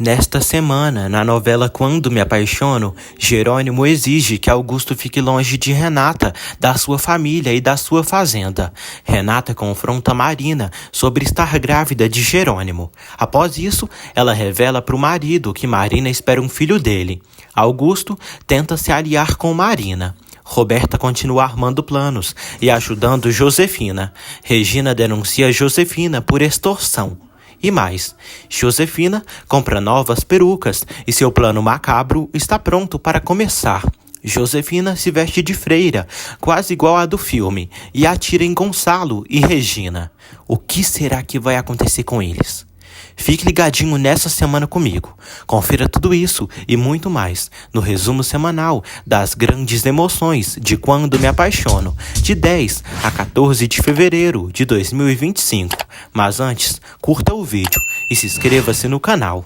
Nesta semana, na novela Quando Me Apaixono, Jerônimo exige que Augusto fique longe de Renata, da sua família e da sua fazenda. Renata confronta Marina sobre estar grávida de Jerônimo. Após isso, ela revela para o marido que Marina espera um filho dele. Augusto tenta se aliar com Marina. Roberta continua armando planos e ajudando Josefina. Regina denuncia Josefina por extorsão. E mais, Josefina compra novas perucas e seu plano macabro está pronto para começar. Josefina se veste de freira, quase igual à do filme, e atira em Gonçalo e Regina. O que será que vai acontecer com eles? Fique ligadinho nessa semana comigo. Confira tudo isso e muito mais no resumo semanal das grandes emoções de Quando Me Apaixono, de 10 a 14 de fevereiro de 2025. Mas antes, curta o vídeo e se inscreva-se no canal.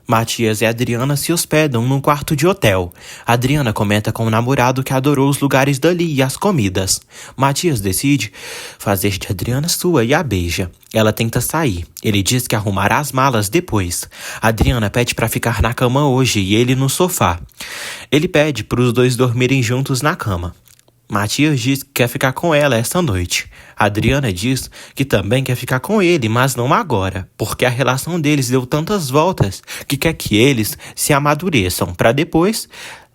Matias e Adriana se hospedam num quarto de hotel. Adriana comenta com o namorado que adorou os lugares dali e as comidas. Matias decide fazer de Adriana sua e a beija. Ela tenta sair. Ele diz que arrumará as malas depois. Adriana pede para ficar na cama hoje e ele no sofá. Ele pede para os dois dormirem juntos na cama. Matias diz que quer ficar com ela esta noite. Adriana diz que também quer ficar com ele, mas não agora, porque a relação deles deu tantas voltas que quer que eles se amadureçam para depois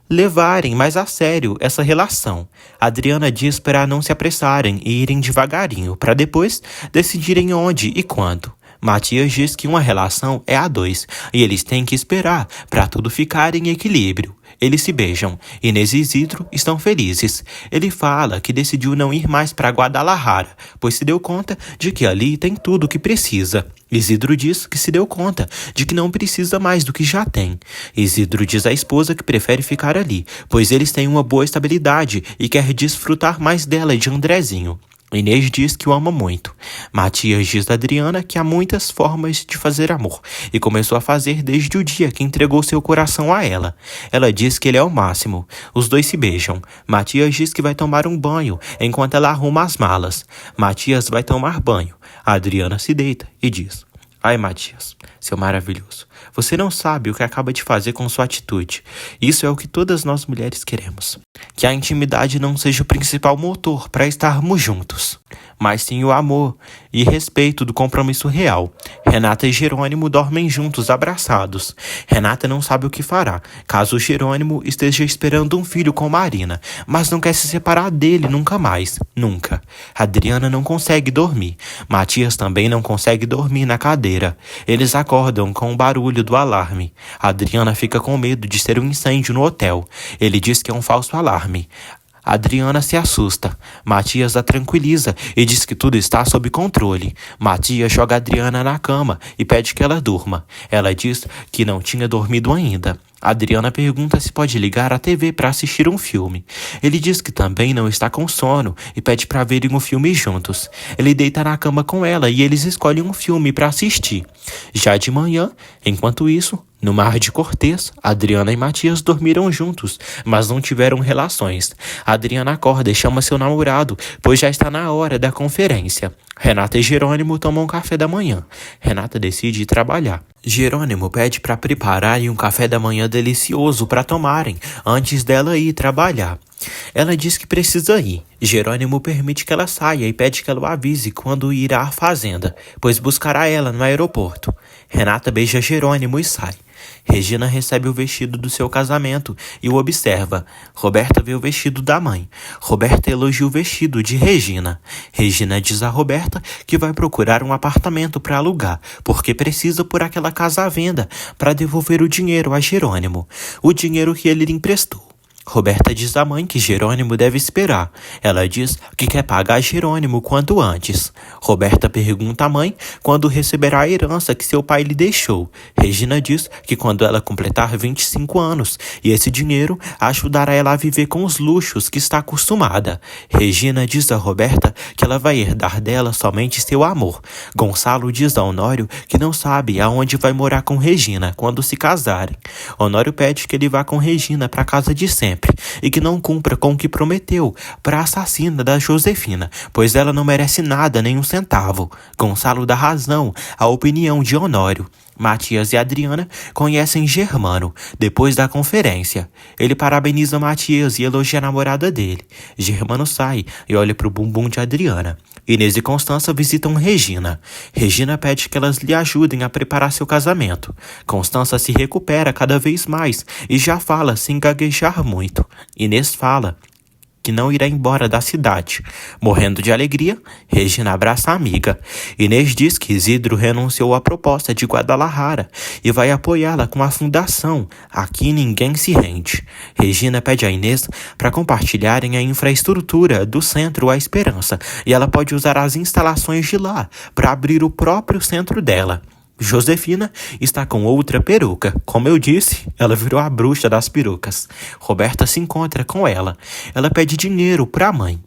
levarem mais a sério essa relação. Adriana diz para não se apressarem e irem devagarinho, para depois decidirem onde e quando. Matias diz que uma relação é a dois e eles têm que esperar para tudo ficar em equilíbrio. Eles se beijam. Inês e Isidro estão felizes. Ele fala que decidiu não ir mais para Guadalajara, pois se deu conta de que ali tem tudo o que precisa. Isidro diz que se deu conta de que não precisa mais do que já tem. Isidro diz à esposa que prefere ficar ali, pois eles têm uma boa estabilidade e quer desfrutar mais dela e de Andrezinho. Inês diz que o ama muito. Matias diz a Adriana que há muitas formas de fazer amor e começou a fazer desde o dia que entregou seu coração a ela. Ela diz que ele é o máximo. Os dois se beijam. Matias diz que vai tomar um banho enquanto ela arruma as malas. Matias vai tomar banho. A Adriana se deita e diz: "Ai, Matias, seu maravilhoso, você não sabe o que acaba de fazer com sua atitude. Isso é o que todas nós mulheres queremos. Que a intimidade não seja o principal motor para estarmos juntos, mas sim o amor e respeito do compromisso real." Renata e Jerônimo dormem juntos, abraçados. Renata não sabe o que fará, caso Jerônimo esteja esperando um filho com Marina, mas não quer se separar dele nunca mais, nunca. Adriana não consegue dormir. Matias também não consegue dormir na cadeira. Eles acordam com o barulho do alarme. Adriana fica com medo de ser um incêndio no hotel. Ele diz que é um falso alarme. Adriana se assusta. Matias a tranquiliza e diz que tudo está sob controle. Matias joga Adriana na cama e pede que ela durma. Ela diz que não tinha dormido ainda. Adriana pergunta se pode ligar a TV para assistir um filme. Ele diz que também não está com sono e pede para verem um filme juntos. Ele deita na cama com ela e eles escolhem um filme para assistir. Já de manhã, enquanto isso, no Mar de Cortês, Adriana e Matias dormiram juntos, mas não tiveram relações. Adriana acorda e chama seu namorado, pois já está na hora da conferência. Renata e Jerônimo tomam café da manhã. Renata decide ir trabalhar. Jerônimo pede para prepararem um café da manhã delicioso para tomarem antes dela ir trabalhar. Ela diz que precisa ir. Jerônimo permite que ela saia e pede que ela o avise quando irá à fazenda, pois buscará ela no aeroporto. Renata beija Jerônimo e sai. Regina recebe o vestido do seu casamento e o observa. Roberta vê o vestido da mãe. Roberta elogia o vestido de Regina. Regina diz a Roberta que vai procurar um apartamento para alugar, porque precisa pôr aquela casa à venda para devolver o dinheiro a Jerônimo, o dinheiro que ele lhe emprestou. Roberta diz à mãe que Jerônimo deve esperar. Ela diz que quer pagar Jerônimo quanto antes. Roberta pergunta à mãe quando receberá a herança que seu pai lhe deixou. Regina diz que quando ela completar 25 anos, e esse dinheiro ajudará ela a viver com os luxos que está acostumada. Regina diz a Roberta que ela vai herdar dela somente seu amor. Gonçalo diz a Honório que não sabe aonde vai morar com Regina quando se casarem. Honório pede que ele vá com Regina para casa de sempre e que não cumpra com o que prometeu para a assassina da Josefina, pois ela não merece nada nem um centavo. Gonçalo dá razão à opinião de Honório. Matias e Adriana conhecem Germano depois da conferência. Ele parabeniza Matias e elogia a namorada dele. Germano sai e olha pro bumbum de Adriana. Inês e Constança visitam Regina. Regina pede que elas lhe ajudem a preparar seu casamento. Constança se recupera cada vez mais e já fala sem gaguejar muito. Inês fala que não irá embora da cidade. Morrendo de alegria, Regina abraça a amiga. Inês diz que Isidro renunciou à proposta de Guadalajara e vai apoiá-la com a fundação Aqui Ninguém Se Rende. Regina pede a Inês para compartilharem a infraestrutura do Centro A Esperança e ela pode usar as instalações de lá para abrir o próprio centro dela. Josefina está com outra peruca. Como eu disse, ela virou a bruxa das perucas. Roberta se encontra com ela. Ela pede dinheiro para a mãe.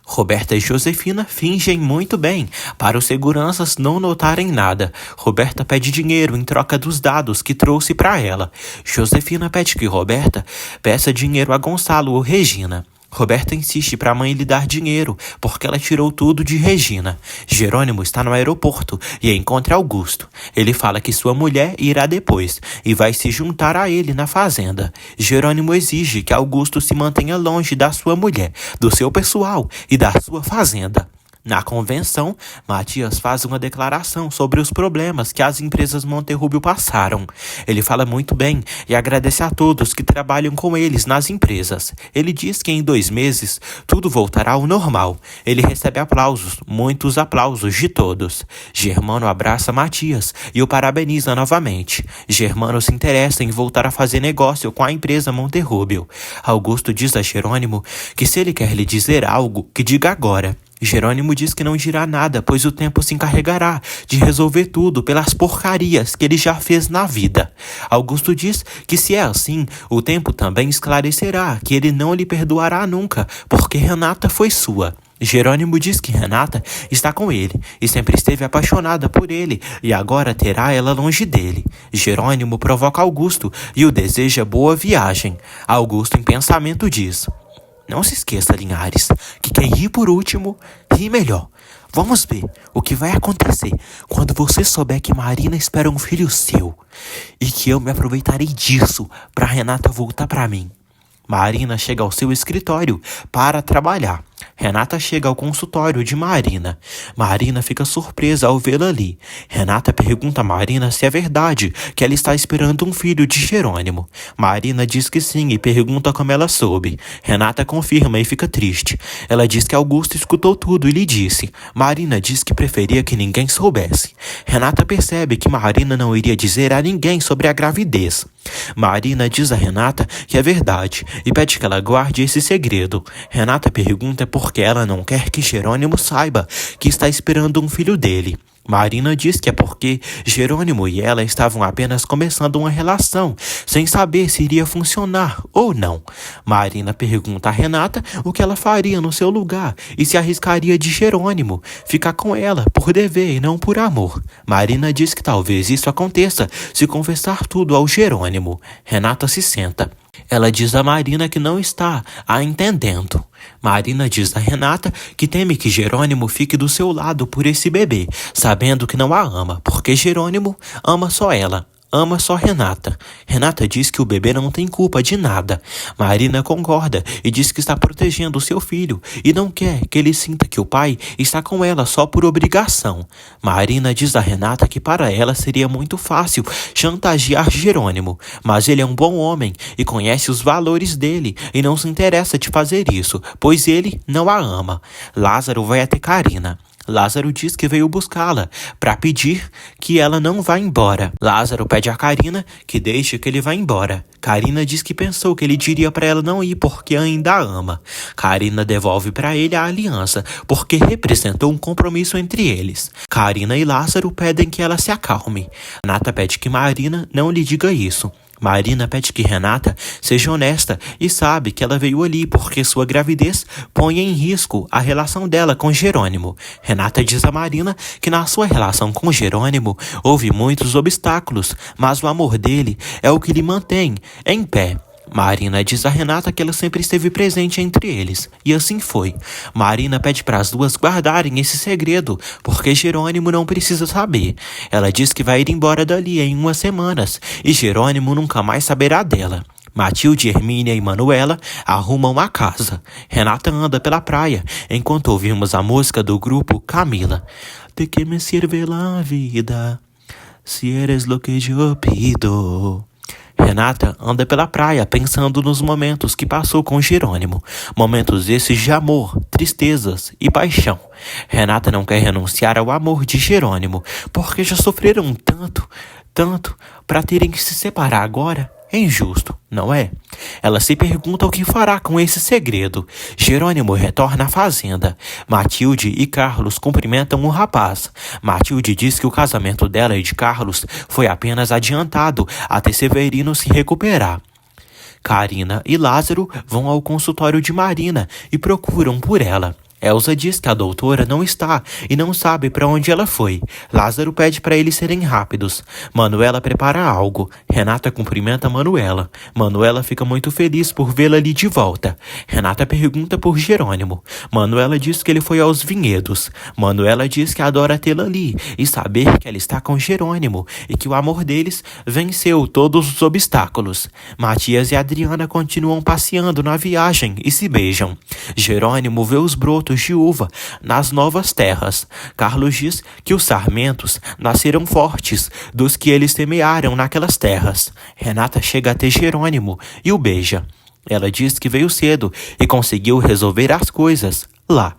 Roberta e Josefina fingem muito bem, para os seguranças não notarem nada. Roberta pede dinheiro em troca dos dados que trouxe para ela. Josefina pede que Roberta peça dinheiro a Gonçalo ou Regina. Roberta insiste para a mãe lhe dar dinheiro, porque ela tirou tudo de Regina. Jerônimo está no aeroporto e encontra Augusto. Ele fala que sua mulher irá depois e vai se juntar a ele na fazenda. Jerônimo exige que Augusto se mantenha longe da sua mulher, do seu pessoal e da sua fazenda. Na convenção, Matias faz uma declaração sobre os problemas que as empresas Monterrubio passaram. Ele fala muito bem e agradece a todos que trabalham com eles nas empresas. Ele diz que em 2 meses tudo voltará ao normal. Ele recebe aplausos, muitos aplausos de todos. Germano abraça Matias e o parabeniza novamente. Germano se interessa em voltar a fazer negócio com a empresa Monterrubio. Augusto diz a Jerônimo que se ele quer lhe dizer algo, que diga agora. Jerônimo diz que não dirá nada, pois o tempo se encarregará de resolver tudo pelas porcarias que ele já fez na vida. Augusto diz que se é assim, o tempo também esclarecerá que ele não lhe perdoará nunca, porque Renata foi sua. Jerônimo diz que Renata está com ele e sempre esteve apaixonada por ele e agora terá ela longe dele. Jerônimo provoca Augusto e o deseja boa viagem. Augusto em pensamento diz: não se esqueça, Linhares, que quem ri por último, ri melhor. Vamos ver o que vai acontecer quando você souber que Marina espera um filho seu e que eu me aproveitarei disso para Renata voltar para mim. Marina chega ao seu escritório para trabalhar. Renata chega ao consultório de Marina. Marina fica surpresa ao vê-la ali. Renata pergunta a Marina se é verdade que ela está esperando um filho de Jerônimo. Marina diz que sim e pergunta como ela soube. Renata confirma e fica triste. Ela diz que Augusto escutou tudo e lhe disse. Marina diz que preferia que ninguém soubesse. Renata percebe que Marina não iria dizer a ninguém sobre a gravidez. Marina diz a Renata que é verdade e pede que ela guarde esse segredo. Renata pergunta por que ela não quer que Jerônimo saiba que está esperando um filho dele. Marina diz que é porque Jerônimo e ela estavam apenas começando uma relação, sem saber se iria funcionar ou não. Marina pergunta a Renata o que ela faria no seu lugar e se arriscaria de Jerônimo ficar com ela por dever e não por amor. Marina diz que talvez isso aconteça se confessar tudo ao Jerônimo. Renata se senta. Ela diz a Marina que não está a entendendo. Marina diz a Renata que teme que Jerônimo fique do seu lado por esse bebê, sabendo que não a ama, porque Jerônimo ama só ela. Ama só Renata. Renata diz que o bebê não tem culpa de nada. Marina concorda e diz que está protegendo o seu filho e não quer que ele sinta que o pai está com ela só por obrigação. Marina diz a Renata que para ela seria muito fácil chantagear Jerônimo, mas ele é um bom homem e conhece os valores dele e não se interessa de fazer isso, pois ele não a ama. Lázaro vai até Carina. Lázaro diz que veio buscá-la para pedir que ela não vá embora. Lázaro pede a Carina que deixe que ele vá embora. Carina diz que pensou que ele diria para ela não ir porque ainda a ama. Carina devolve para ele a aliança porque representou um compromisso entre eles. Carina e Lázaro pedem que ela se acalme. Renata pede que Marina não lhe diga isso. Marina pede que Renata seja honesta e sabe que ela veio ali porque sua gravidez põe em risco a relação dela com Jerônimo. Renata diz a Marina que na sua relação com Jerônimo houve muitos obstáculos, mas o amor dele é o que lhe mantém em pé. Marina diz a Renata que ela sempre esteve presente entre eles, e assim foi. Marina pede para as duas guardarem esse segredo, porque Jerônimo não precisa saber. Ela diz que vai ir embora dali em umas semanas, e Jerônimo nunca mais saberá dela. Matilde, Hermínia e Manuela arrumam a casa. Renata anda pela praia, enquanto ouvimos a música do grupo Camila. De que me sirve la vida, si eres lo que yo pido. Renata anda pela praia pensando nos momentos que passou com Jerônimo. Momentos esses de amor, tristezas e paixão. Renata não quer renunciar ao amor de Jerônimo, porque já sofreram tanto, para terem que se separar agora. É injusto, não é? Ela se pergunta o que fará com esse segredo. Jerônimo retorna à fazenda. Matilde e Carlos cumprimentam o rapaz. Matilde diz que o casamento dela e de Carlos foi apenas adiantado até Severino se recuperar. Karina e Lázaro vão ao consultório de Marina e procuram por ela. Elsa diz que a doutora não está e não sabe para onde ela foi. Lázaro pede para eles serem rápidos. Manuela prepara algo. Renata cumprimenta Manuela. Manuela fica muito feliz por vê-la ali de volta. Renata pergunta por Jerônimo. Manuela diz que ele foi aos vinhedos. Manuela diz que adora tê-la ali e saber que ela está com Jerônimo e que o amor deles venceu todos os obstáculos. Matias e Adriana continuam passeando na viagem e se beijam. Jerônimo vê os brotos de uva nas novas terras. Carlos diz que os sarmentos nasceram fortes dos que eles semearam naquelas terras. Renata chega até Jerônimo e o beija. Ela diz que veio cedo e conseguiu resolver as coisas lá.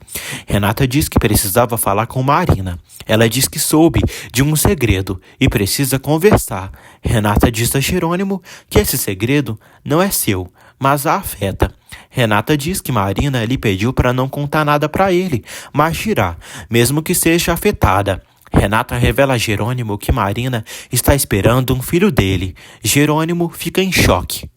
Renata diz que precisava falar com Marina. Ela diz que soube de um segredo e precisa conversar. Renata diz a Jerônimo que esse segredo não é seu, mas a afeta. Renata diz que Marina lhe pediu para não contar nada para ele, mas dirá, mesmo que seja afetada. Renata revela a Jerônimo que Marina está esperando um filho dele. Jerônimo fica em choque.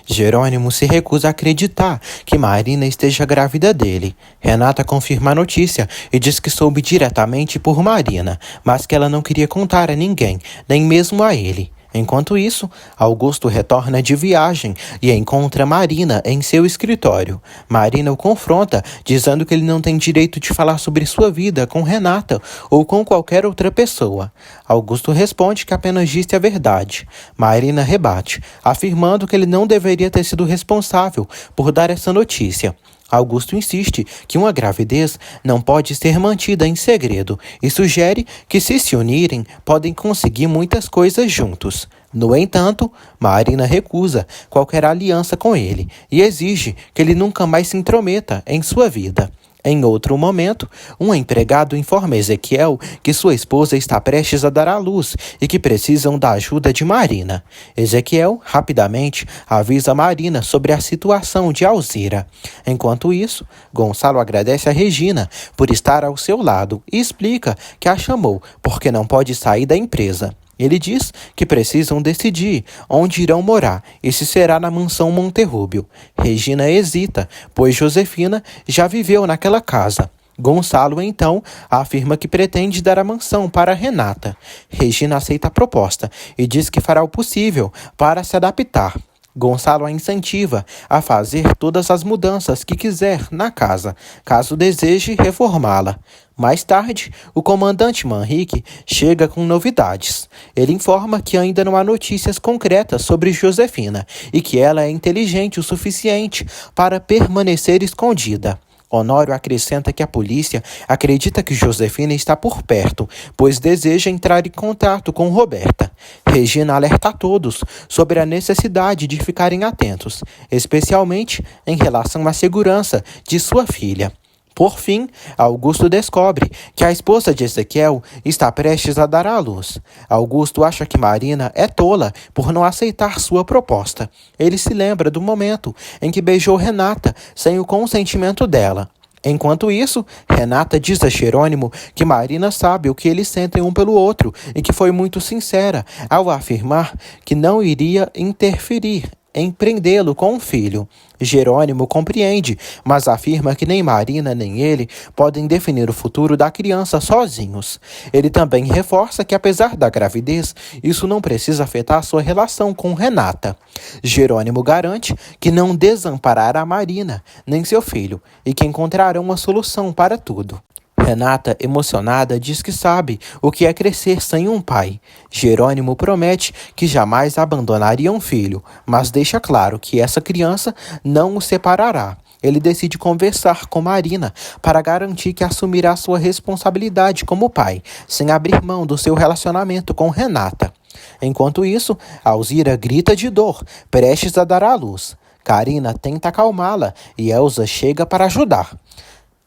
Jerônimo se recusa a acreditar que Marina esteja grávida dele. Renata confirma a notícia e diz que soube diretamente por Marina, mas que ela não queria contar a ninguém, nem mesmo a ele. Enquanto isso, Augusto retorna de viagem e encontra Marina em seu escritório. Marina o confronta, dizendo que ele não tem direito de falar sobre sua vida com Renata ou com qualquer outra pessoa. Augusto responde que apenas disse a verdade. Marina rebate, afirmando que ele não deveria ter sido responsável por dar essa notícia. Augusto insiste que uma gravidez não pode ser mantida em segredo e sugere que, se unirem, podem conseguir muitas coisas juntos. No entanto, Marina recusa qualquer aliança com ele e exige que ele nunca mais se intrometa em sua vida. Em outro momento, um empregado informa Ezequiel que sua esposa está prestes a dar à luz e que precisam da ajuda de Marina. Ezequiel rapidamente avisa Marina sobre a situação de Alzira. Enquanto isso, Gonçalo agradece a Regina por estar ao seu lado e explica que a chamou porque não pode sair da empresa. Ele diz que precisam decidir onde irão morar e se será na mansão Monterrúbio. Regina hesita, pois Josefina já viveu naquela casa. Gonçalo, então, afirma que pretende dar a mansão para Renata. Regina aceita a proposta e diz que fará o possível para se adaptar. Gonçalo a incentiva a fazer todas as mudanças que quiser na casa, caso deseje reformá-la. Mais tarde, o comandante Manrique chega com novidades. Ele informa que ainda não há notícias concretas sobre Josefina e que ela é inteligente o suficiente para permanecer escondida. Honório acrescenta que a polícia acredita que Josefina está por perto, pois deseja entrar em contato com Roberta. Regina alerta a todos sobre a necessidade de ficarem atentos, especialmente em relação à segurança de sua filha. Por fim, Augusto descobre que a esposa de Ezequiel está prestes a dar à luz. Augusto acha que Marina é tola por não aceitar sua proposta. Ele se lembra do momento em que beijou Renata sem o consentimento dela. Enquanto isso, Renata diz a Jerônimo que Marina sabe o que eles sentem um pelo outro e que foi muito sincera ao afirmar que não iria interferir em prendê-lo com um filho. Jerônimo compreende, mas afirma que nem Marina nem ele podem definir o futuro da criança sozinhos. Ele também reforça que, apesar da gravidez, isso não precisa afetar sua relação com Renata. Jerônimo garante que não desamparará Marina nem seu filho e que encontrarão uma solução para tudo. Renata, emocionada, diz que sabe o que é crescer sem um pai. Jerônimo promete que jamais abandonaria um filho, mas deixa claro que essa criança não o separará. Ele decide conversar com Marina para garantir que assumirá sua responsabilidade como pai, sem abrir mão do seu relacionamento com Renata. Enquanto isso, Alzira grita de dor, prestes a dar à luz. Carina tenta acalmá-la e Elsa chega para ajudar.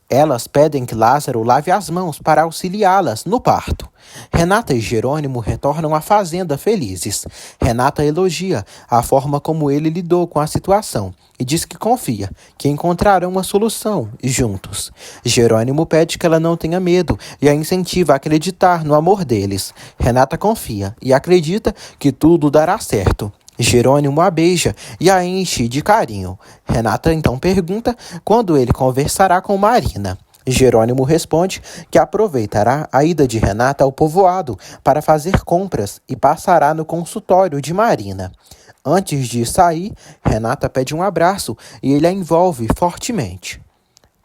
Elas pedem que Lázaro lave as mãos para auxiliá-las no parto. Renata e Jerônimo retornam à fazenda felizes. Renata elogia a forma como ele lidou com a situação e diz que confia que encontrarão uma solução juntos. Jerônimo pede que ela não tenha medo e a incentiva a acreditar no amor deles. Renata confia e acredita que tudo dará certo. Jerônimo a beija e a enche de carinho. Renata então pergunta quando ele conversará com Marina. Jerônimo responde que aproveitará a ida de Renata ao povoado para fazer compras e passará no consultório de Marina. Antes de sair, Renata pede um abraço e ele a envolve fortemente.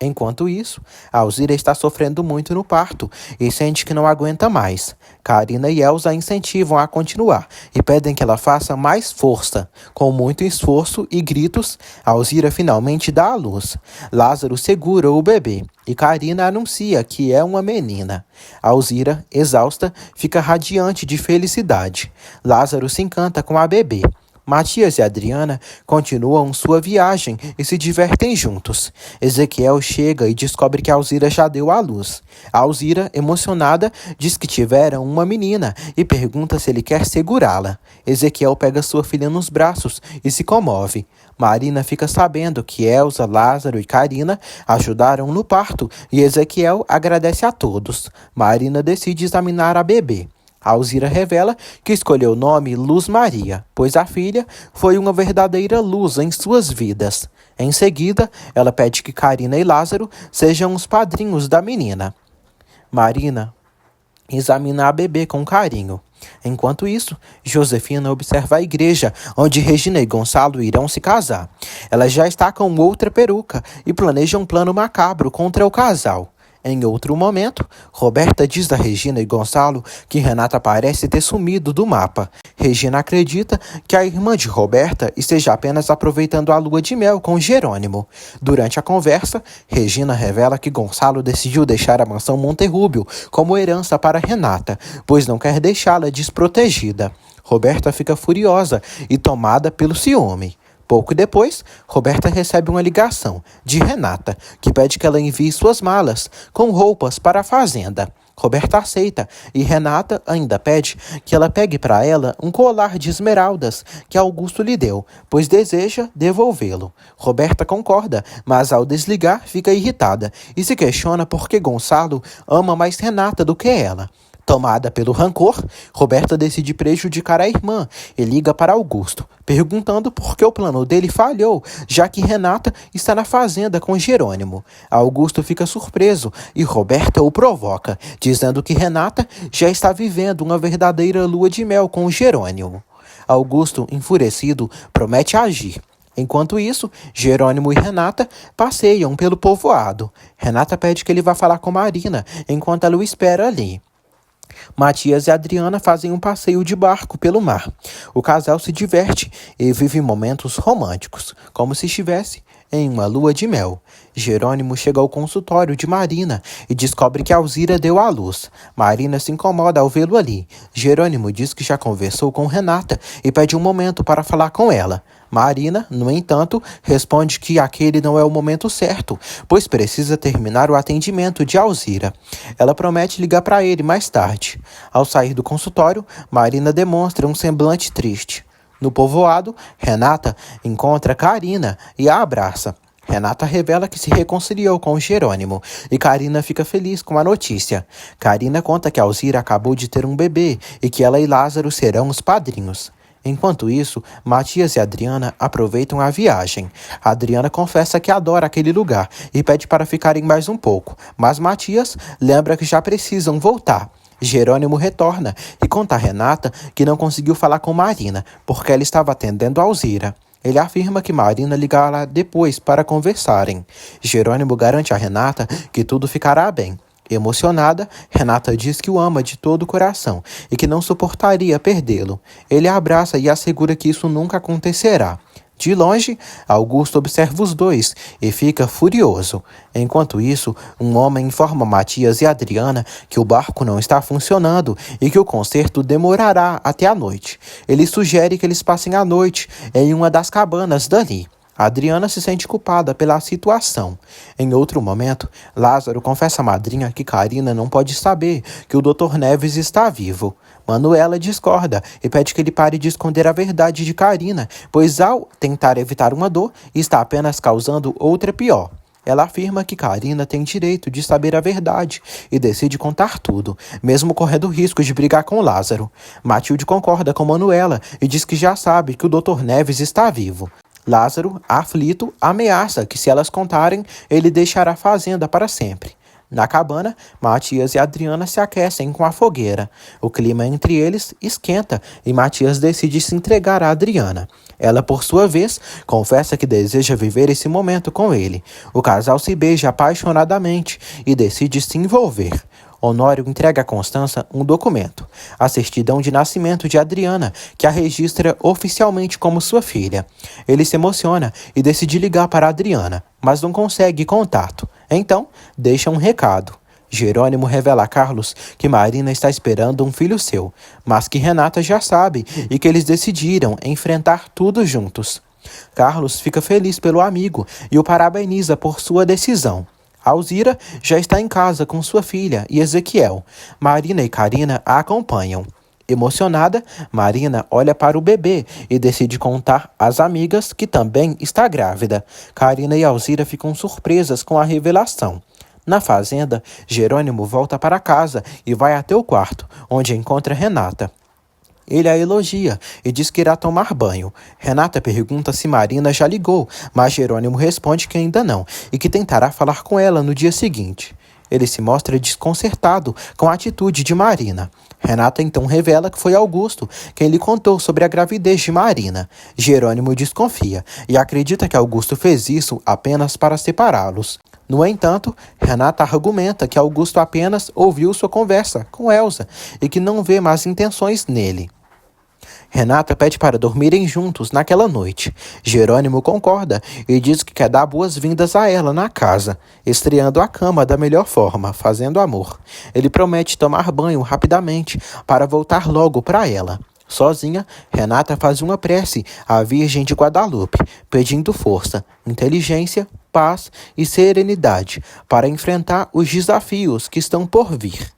Enquanto isso, Alzira está sofrendo muito no parto e sente que não aguenta mais. Carina e Elsa a incentivam a continuar e pedem que ela faça mais força. Com muito esforço e gritos, Alzira finalmente dá à luz. Lázaro segura o bebê e Carina anuncia que é uma menina. Alzira, exausta, fica radiante de felicidade. Lázaro se encanta com a bebê. Matias e Adriana continuam sua viagem e se divertem juntos. Ezequiel chega e descobre que Alzira já deu à luz. Alzira, emocionada, diz que tiveram uma menina e pergunta se ele quer segurá-la. Ezequiel pega sua filha nos braços e se comove. Marina fica sabendo que Elsa, Lázaro e Carina ajudaram no parto e Ezequiel agradece a todos. Marina decide examinar a bebê. Alzira revela que escolheu o nome Luz Maria, pois a filha foi uma verdadeira luz em suas vidas. Em seguida, ela pede que Carina e Lázaro sejam os padrinhos da menina. Marina examina a bebê com carinho. Enquanto isso, Josefina observa a igreja, onde Regina e Gonçalo irão se casar. Ela já está com outra peruca e planeja um plano macabro contra o casal. Em outro momento, Roberta diz a Regina e Gonçalo que Renata parece ter sumido do mapa. Regina acredita que a irmã de Roberta esteja apenas aproveitando a lua de mel com Jerônimo. Durante a conversa, Regina revela que Gonçalo decidiu deixar a mansão Monterrúbio como herança para Renata, pois não quer deixá-la desprotegida. Roberta fica furiosa e tomada pelo ciúme. Pouco depois, Roberta recebe uma ligação de Renata, que pede que ela envie suas malas com roupas para a fazenda. Roberta aceita e Renata ainda pede que ela pegue para ela um colar de esmeraldas que Augusto lhe deu, pois deseja devolvê-lo. Roberta concorda, mas ao desligar fica irritada e se questiona por que Gonçalo ama mais Renata do que ela. Tomada pelo rancor, Roberta decide prejudicar a irmã e liga para Augusto, perguntando por que o plano dele falhou, já que Renata está na fazenda com Jerônimo. Augusto fica surpreso e Roberta o provoca, dizendo que Renata já está vivendo uma verdadeira lua de mel com Jerônimo. Augusto, enfurecido, promete agir. Enquanto isso, Jerônimo e Renata passeiam pelo povoado. Renata pede que ele vá falar com Marina, enquanto ela o espera ali. Matias e Adriana fazem um passeio de barco pelo mar. O casal se diverte e vive momentos românticos, como se estivesse em uma lua de mel. Jerônimo chega ao consultório de Marina e descobre que Alzira deu à luz. Marina se incomoda ao vê-lo ali. Jerônimo diz que já conversou com Renata e pede um momento para falar com ela. Marina, no entanto, responde que aquele não é o momento certo, pois precisa terminar o atendimento de Alzira. Ela promete ligar para ele mais tarde. Ao sair do consultório, Marina demonstra um semblante triste. No povoado, Renata encontra Carina e a abraça. Renata revela que se reconciliou com Jerônimo e Carina fica feliz com a notícia. Carina conta que Alzira acabou de ter um bebê e que ela e Lázaro serão os padrinhos. Enquanto isso, Matias e Adriana aproveitam a viagem. Adriana confessa que adora aquele lugar e pede para ficarem mais um pouco, mas Matias lembra que já precisam voltar. Jerônimo retorna e conta a Renata que não conseguiu falar com Marina, porque ela estava atendendo a Alzira. Ele afirma que Marina ligará depois para conversarem. Jerônimo garante a Renata que tudo ficará bem. Emocionada, Renata diz que o ama de todo o coração e que não suportaria perdê-lo. Ele a abraça e assegura que isso nunca acontecerá. De longe, Augusto observa os dois e fica furioso. Enquanto isso, um homem informa Matias e Adriana que o barco não está funcionando e que o conserto demorará até a noite. Ele sugere que eles passem a noite em uma das cabanas dali. Adriana se sente culpada pela situação. Em outro momento, Lázaro confessa à madrinha que Carina não pode saber que o Dr. Neves está vivo. Manuela discorda e pede que ele pare de esconder a verdade de Carina, pois ao tentar evitar uma dor, está apenas causando outra pior. Ela afirma que Carina tem direito de saber a verdade e decide contar tudo, mesmo correndo o risco de brigar com Lázaro. Matilde concorda com Manuela e diz que já sabe que o Dr. Neves está vivo. Lázaro, aflito, ameaça que se elas contarem, ele deixará a fazenda para sempre. Na cabana, Matias e Adriana se aquecem com a fogueira. O clima entre eles esquenta e Matias decide se entregar a Adriana. Ela, por sua vez, confessa que deseja viver esse momento com ele. O casal se beija apaixonadamente e decide se envolver. Honório entrega a Constança um documento, a certidão de nascimento de Adriana, que a registra oficialmente como sua filha. Ele se emociona e decide ligar para Adriana, mas não consegue contato. Então, deixa um recado. Jerônimo revela a Carlos que Marina está esperando um filho seu, mas que Renata já sabe e que eles decidiram enfrentar tudo juntos. Carlos fica feliz pelo amigo e o parabeniza por sua decisão. Alzira já está em casa com sua filha e Ezequiel. Marina e Carina a acompanham. Emocionada, Marina olha para o bebê e decide contar às amigas que também está grávida. Carina e Alzira ficam surpresas com a revelação. Na fazenda, Jerônimo volta para casa e vai até o quarto, onde encontra Renata. Ele a elogia e diz que irá tomar banho. Renata pergunta se Marina já ligou, mas Jerônimo responde que ainda não e que tentará falar com ela no dia seguinte. Ele se mostra desconcertado com a atitude de Marina. Renata então revela que foi Augusto quem lhe contou sobre a gravidez de Marina. Jerônimo desconfia e acredita que Augusto fez isso apenas para separá-los. No entanto, Renata argumenta que Augusto apenas ouviu sua conversa com Elsa e que não vê más intenções nele. Renata pede para dormirem juntos naquela noite. Jerônimo concorda e diz que quer dar boas-vindas a ela na casa, estreando a cama da melhor forma, fazendo amor. Ele promete tomar banho rapidamente para voltar logo para ela. Sozinha, Renata faz uma prece à Virgem de Guadalupe, pedindo força, inteligência, paz e serenidade para enfrentar os desafios que estão por vir.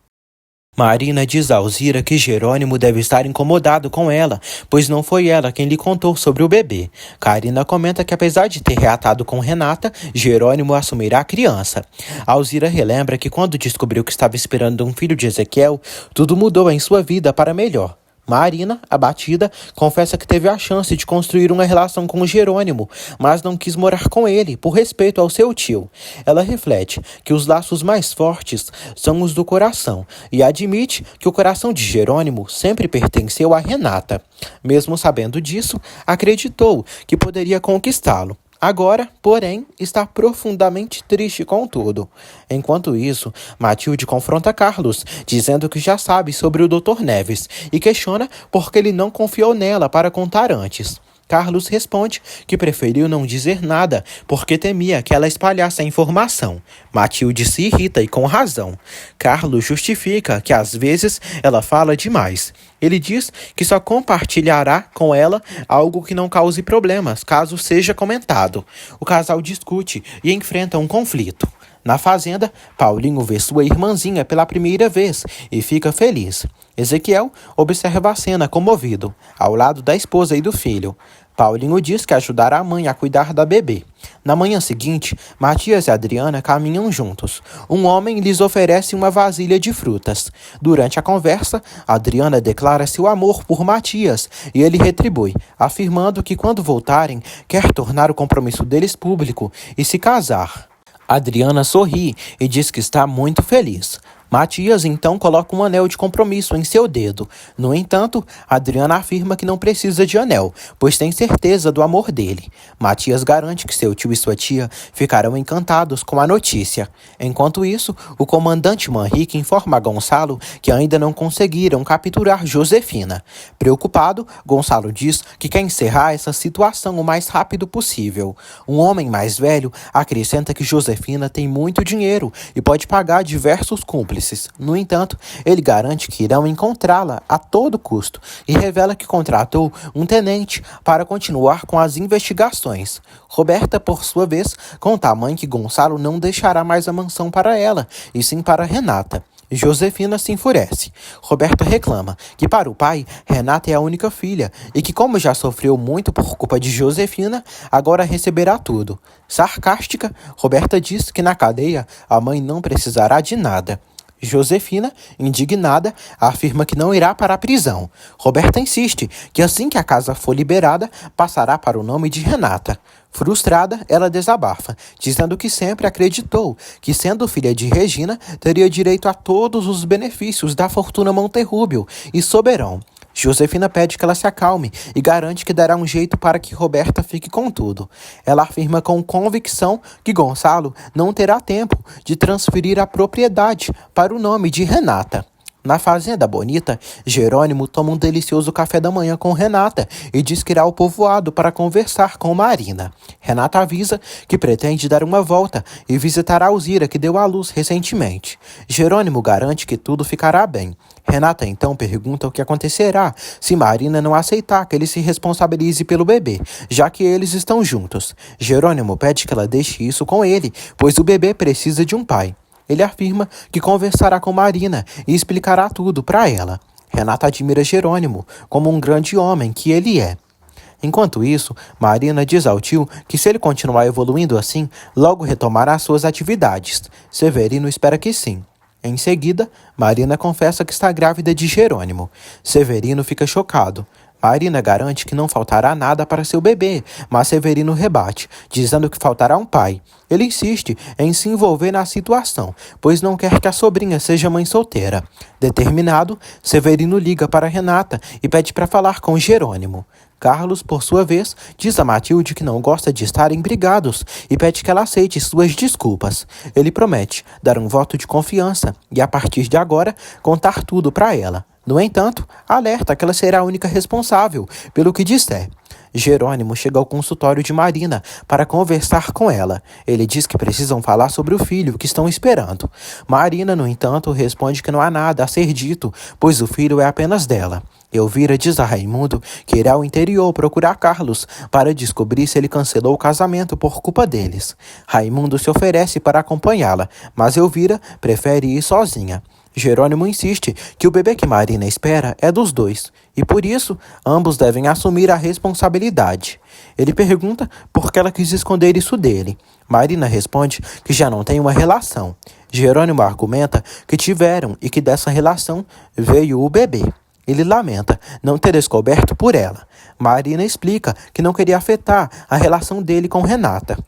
Marina diz a Alzira que Jerônimo deve estar incomodado com ela, pois não foi ela quem lhe contou sobre o bebê. Carina comenta que apesar de ter reatado com Renata, Jerônimo assumirá a criança. Alzira relembra que quando descobriu que estava esperando um filho de Ezequiel, tudo mudou em sua vida para melhor. Marina, abatida, confessa que teve a chance de construir uma relação com Jerônimo, mas não quis morar com ele, por respeito ao seu tio. Ela reflete que os laços mais fortes são os do coração e admite que o coração de Jerônimo sempre pertenceu a Renata. Mesmo sabendo disso, acreditou que poderia conquistá-lo. Agora, porém, está profundamente triste com tudo. Enquanto isso, Matilde confronta Carlos, dizendo que já sabe sobre o Dr. Neves e questiona por que ele não confiou nela para contar antes. Carlos responde que preferiu não dizer nada porque temia que ela espalhasse a informação. Matilde se irrita e com razão. Carlos justifica que às vezes ela fala demais. Ele diz que só compartilhará com ela algo que não cause problemas, caso seja comentado. O casal discute e enfrenta um conflito. Na fazenda, Paulinho vê sua irmãzinha pela primeira vez e fica feliz. Ezequiel observa a cena comovido, ao lado da esposa e do filho. Paulinho diz que ajudará a mãe a cuidar da bebê. Na manhã seguinte, Matias e Adriana caminham juntos. Um homem lhes oferece uma vasilha de frutas. Durante a conversa, Adriana declara seu amor por Matias e ele retribui, afirmando que quando voltarem, quer tornar o compromisso deles público e se casar. Adriana sorri e diz que está muito feliz. Matias então coloca um anel de compromisso em seu dedo. No entanto, Adriana afirma que não precisa de anel, pois tem certeza do amor dele. Matias garante que seu tio e sua tia ficarão encantados com a notícia. Enquanto isso, o comandante Manrique informa a Gonçalo que ainda não conseguiram capturar Josefina. Preocupado, Gonçalo diz que quer encerrar essa situação o mais rápido possível. Um homem mais velho acrescenta que Josefina tem muito dinheiro e pode pagar diversos cúmplices. No entanto, ele garante que irão encontrá-la a todo custo e revela que contratou um tenente para continuar com as investigações. Roberta, por sua vez, conta à mãe que Gonçalo não deixará mais a mansão para ela, e sim para Renata. Josefina se enfurece. Roberta reclama que, para o pai, Renata é a única filha e que, como já sofreu muito por culpa de Josefina, agora receberá tudo. Sarcástica, Roberta diz que na cadeia a mãe não precisará de nada. Josefina, indignada, afirma que não irá para a prisão. Roberta insiste que assim que a casa for liberada, passará para o nome de Renata. Frustrada, ela desabafa, dizendo que sempre acreditou que, sendo filha de Regina, teria direito a todos os benefícios da fortuna Monterrúbio e Soberão. Josefina pede que ela se acalme e garante que dará um jeito para que Roberta fique com tudo. Ela afirma com convicção que Gonçalo não terá tempo de transferir a propriedade para o nome de Renata. Na Fazenda Bonita, Jerônimo toma um delicioso café da manhã com Renata e diz que irá ao povoado para conversar com Marina. Renata avisa que pretende dar uma volta e visitar a Alzira, que deu à luz recentemente. Jerônimo garante que tudo ficará bem. Renata então pergunta o que acontecerá se Marina não aceitar que ele se responsabilize pelo bebê, já que eles estão juntos. Jerônimo pede que ela deixe isso com ele, pois o bebê precisa de um pai. Ele afirma que conversará com Marina e explicará tudo para ela. Renata admira Jerônimo como um grande homem que ele é. Enquanto isso, Marina diz ao tio que se ele continuar evoluindo assim, logo retomará suas atividades. Severino espera que sim. Em seguida, Marina confessa que está grávida de Jerônimo. Severino fica chocado. Marina garante que não faltará nada para seu bebê, mas Severino rebate, dizendo que faltará um pai. Ele insiste em se envolver na situação, pois não quer que a sobrinha seja mãe solteira. Determinado, Severino liga para Renata e pede para falar com Jerônimo. Carlos, por sua vez, diz a Matilde que não gosta de estarem brigados e pede que ela aceite suas desculpas. Ele promete dar um voto de confiança e, a partir de agora, contar tudo para ela. No entanto, alerta que ela será a única responsável pelo que disser. Jerônimo chega ao consultório de Marina para conversar com ela. Ele diz que precisam falar sobre o filho que estão esperando. Marina, no entanto, responde que não há nada a ser dito, pois o filho é apenas dela. Elvira diz a Raimundo que irá ao interior procurar Carlos para descobrir se ele cancelou o casamento por culpa deles. Raimundo se oferece para acompanhá-la, mas Elvira prefere ir sozinha. Jerônimo insiste que o bebê que Marina espera é dos dois, e por isso ambos devem assumir a responsabilidade. Ele pergunta por que ela quis esconder isso dele. Marina responde que já não tem uma relação. Jerônimo argumenta que tiveram e que dessa relação veio o bebê. Ele lamenta não ter descoberto por ela. Marina explica que não queria afetar a relação dele com Renata.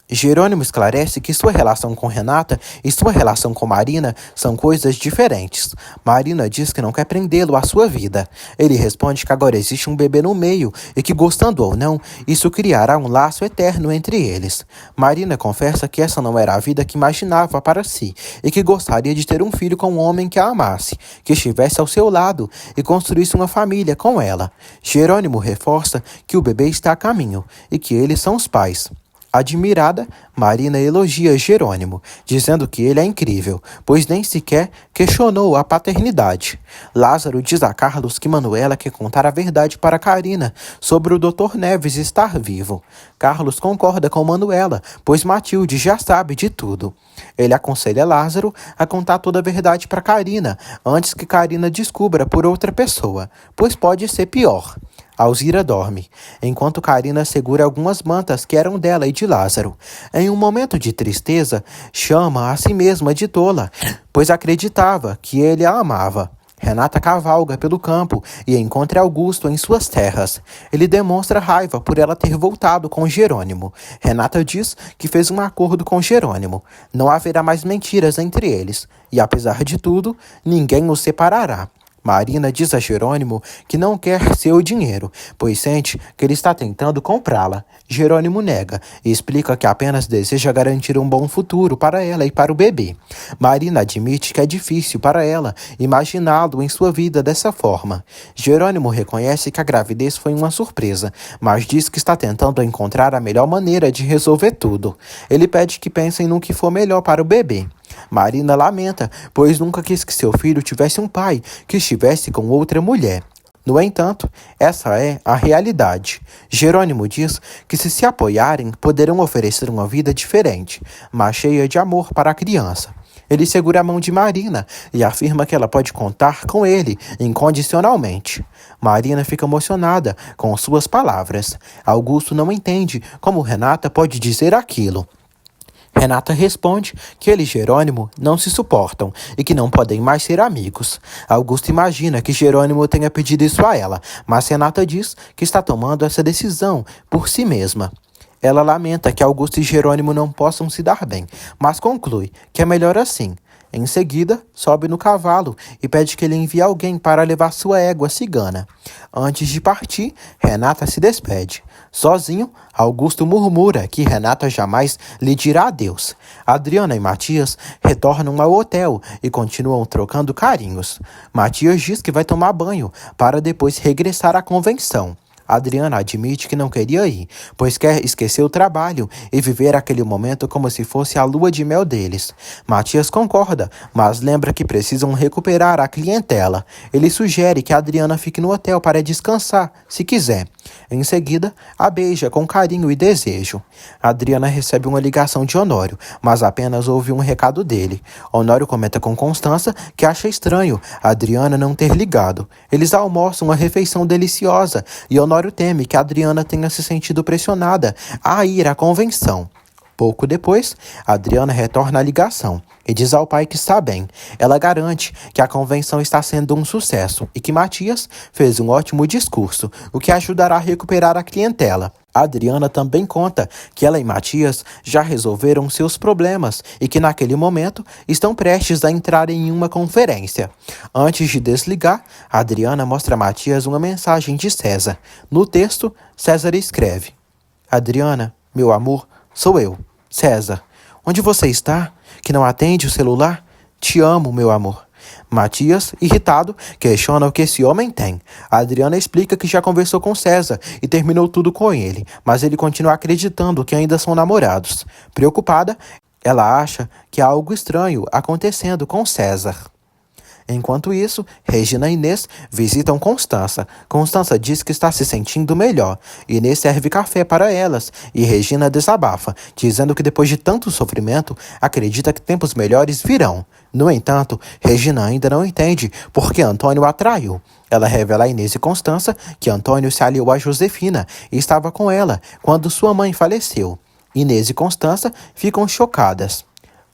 Jerônimo esclarece que sua relação com Renata e sua relação com Marina são coisas diferentes. Marina diz que não quer prendê-lo à sua vida. Ele responde que agora existe um bebê no meio e que, gostando ou não, isso criará um laço eterno entre eles. Marina confessa que essa não era a vida que imaginava para si e que gostaria de ter um filho com um homem que a amasse, que estivesse ao seu lado e construísse uma família com ela. Jerônimo reforça que o bebê está a caminho e que eles são os pais. Admirada, Marina elogia Jerônimo, dizendo que ele é incrível, pois nem sequer questionou a paternidade. Lázaro diz a Carlos que Manuela quer contar a verdade para Carina sobre o Dr. Neves estar vivo. Carlos concorda com Manuela, pois Matilde já sabe de tudo. Ele aconselha Lázaro a contar toda a verdade para Carina, antes que Carina descubra por outra pessoa, pois pode ser pior. Alzira dorme, enquanto Karina segura algumas mantas que eram dela e de Lázaro. Em um momento de tristeza, chama a si mesma de tola, pois acreditava que ele a amava. Renata cavalga pelo campo e encontra Augusto em suas terras. Ele demonstra raiva por ela ter voltado com Jerônimo. Renata diz que fez um acordo com Jerônimo. Não haverá mais mentiras entre eles. E apesar de tudo, ninguém os separará. Marina diz a Jerônimo que não quer seu dinheiro, pois sente que ele está tentando comprá-la. Jerônimo nega e explica que apenas deseja garantir um bom futuro para ela e para o bebê. Marina admite que é difícil para ela imaginá-lo em sua vida dessa forma. Jerônimo reconhece que a gravidez foi uma surpresa, mas diz que está tentando encontrar a melhor maneira de resolver tudo. Ele pede que pensem no que for melhor para o bebê. Marina lamenta, pois nunca quis que seu filho tivesse um pai que estivesse com outra mulher. No entanto, essa é a realidade. Jerônimo diz que se apoiarem, poderão oferecer uma vida diferente, mas cheia de amor para a criança. Ele segura a mão de Marina e afirma que ela pode contar com ele incondicionalmente. Marina fica emocionada com suas palavras. Augusto não entende como Renata pode dizer aquilo. Renata responde que ele e Jerônimo não se suportam e que não podem mais ser amigos. Augusto imagina que Jerônimo tenha pedido isso a ela, mas Renata diz que está tomando essa decisão por si mesma. Ela lamenta que Augusto e Jerônimo não possam se dar bem, mas conclui que é melhor assim. Em seguida, sobe no cavalo e pede que ele envie alguém para levar sua égua cigana. Antes de partir, Renata se despede. Sozinho, Augusto murmura que Renata jamais lhe dirá adeus. Adriana e Matias retornam ao hotel e continuam trocando carinhos. Matias diz que vai tomar banho para depois regressar à convenção. Adriana admite que não queria ir, pois quer esquecer o trabalho e viver aquele momento como se fosse a lua de mel deles. Matias concorda, mas lembra que precisam recuperar a clientela. Ele sugere que Adriana fique no hotel para descansar, se quiser. Em seguida, a beija com carinho e desejo. Adriana recebe uma ligação de Honório, mas apenas ouve um recado dele. Honório comenta com Constança que acha estranho Adriana não ter ligado. Eles almoçam uma refeição deliciosa e Honório teme que Adriana tenha se sentido pressionada a ir à convenção. Pouco depois, Adriana retorna à ligação e diz ao pai que está bem. Ela garante que a convenção está sendo um sucesso e que Matias fez um ótimo discurso, o que ajudará a recuperar a clientela. Adriana também conta que ela e Matias já resolveram seus problemas e que naquele momento estão prestes a entrar em uma conferência. Antes de desligar, Adriana mostra a Matias uma mensagem de César. No texto, César escreve: Adriana, meu amor, sou eu, César. Onde você está? Que não atende o celular? Te amo, meu amor. Matias, irritado, questiona o que esse homem tem. A Adriana explica que já conversou com César e terminou tudo com ele, mas ele continua acreditando que ainda são namorados. Preocupada, ela acha que há algo estranho acontecendo com César. Enquanto isso, Regina e Inês visitam Constança. Constança diz que está se sentindo melhor. Inês serve café para elas e Regina desabafa, dizendo que depois de tanto sofrimento, acredita que tempos melhores virão. No entanto, Regina ainda não entende por que Antônio a traiu. Ela revela a Inês e Constança que Antônio se aliou a Josefina e estava com ela quando sua mãe faleceu. Inês e Constança ficam chocadas.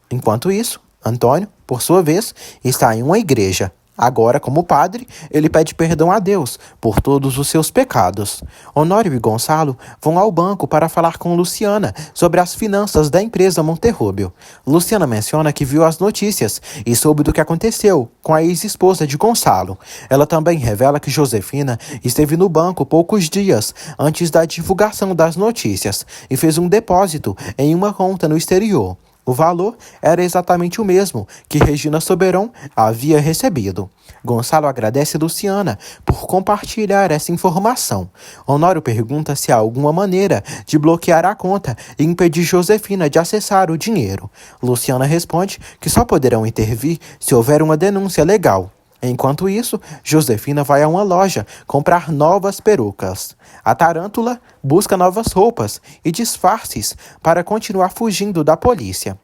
Enquanto isso, Antônio, por sua vez, está em uma igreja. Agora, como padre, ele pede perdão a Deus por todos os seus pecados. Honório e Gonçalo vão ao banco para falar com Luciana sobre as finanças da empresa Monterrubio. Luciana menciona que viu as notícias e soube do que aconteceu com a ex-esposa de Gonçalo. Ela também revela que Josefina esteve no banco poucos dias antes da divulgação das notícias e fez um depósito em uma conta no exterior. O valor era exatamente o mesmo que Regina Soberon havia recebido. Gonçalo agradece Luciana por compartilhar essa informação. Honório pergunta se há alguma maneira de bloquear a conta e impedir Josefina de acessar o dinheiro. Luciana responde que só poderão intervir se houver uma denúncia legal. Enquanto isso, Josefina vai a uma loja comprar novas perucas. A tarântula busca novas roupas e disfarces para continuar fugindo da polícia.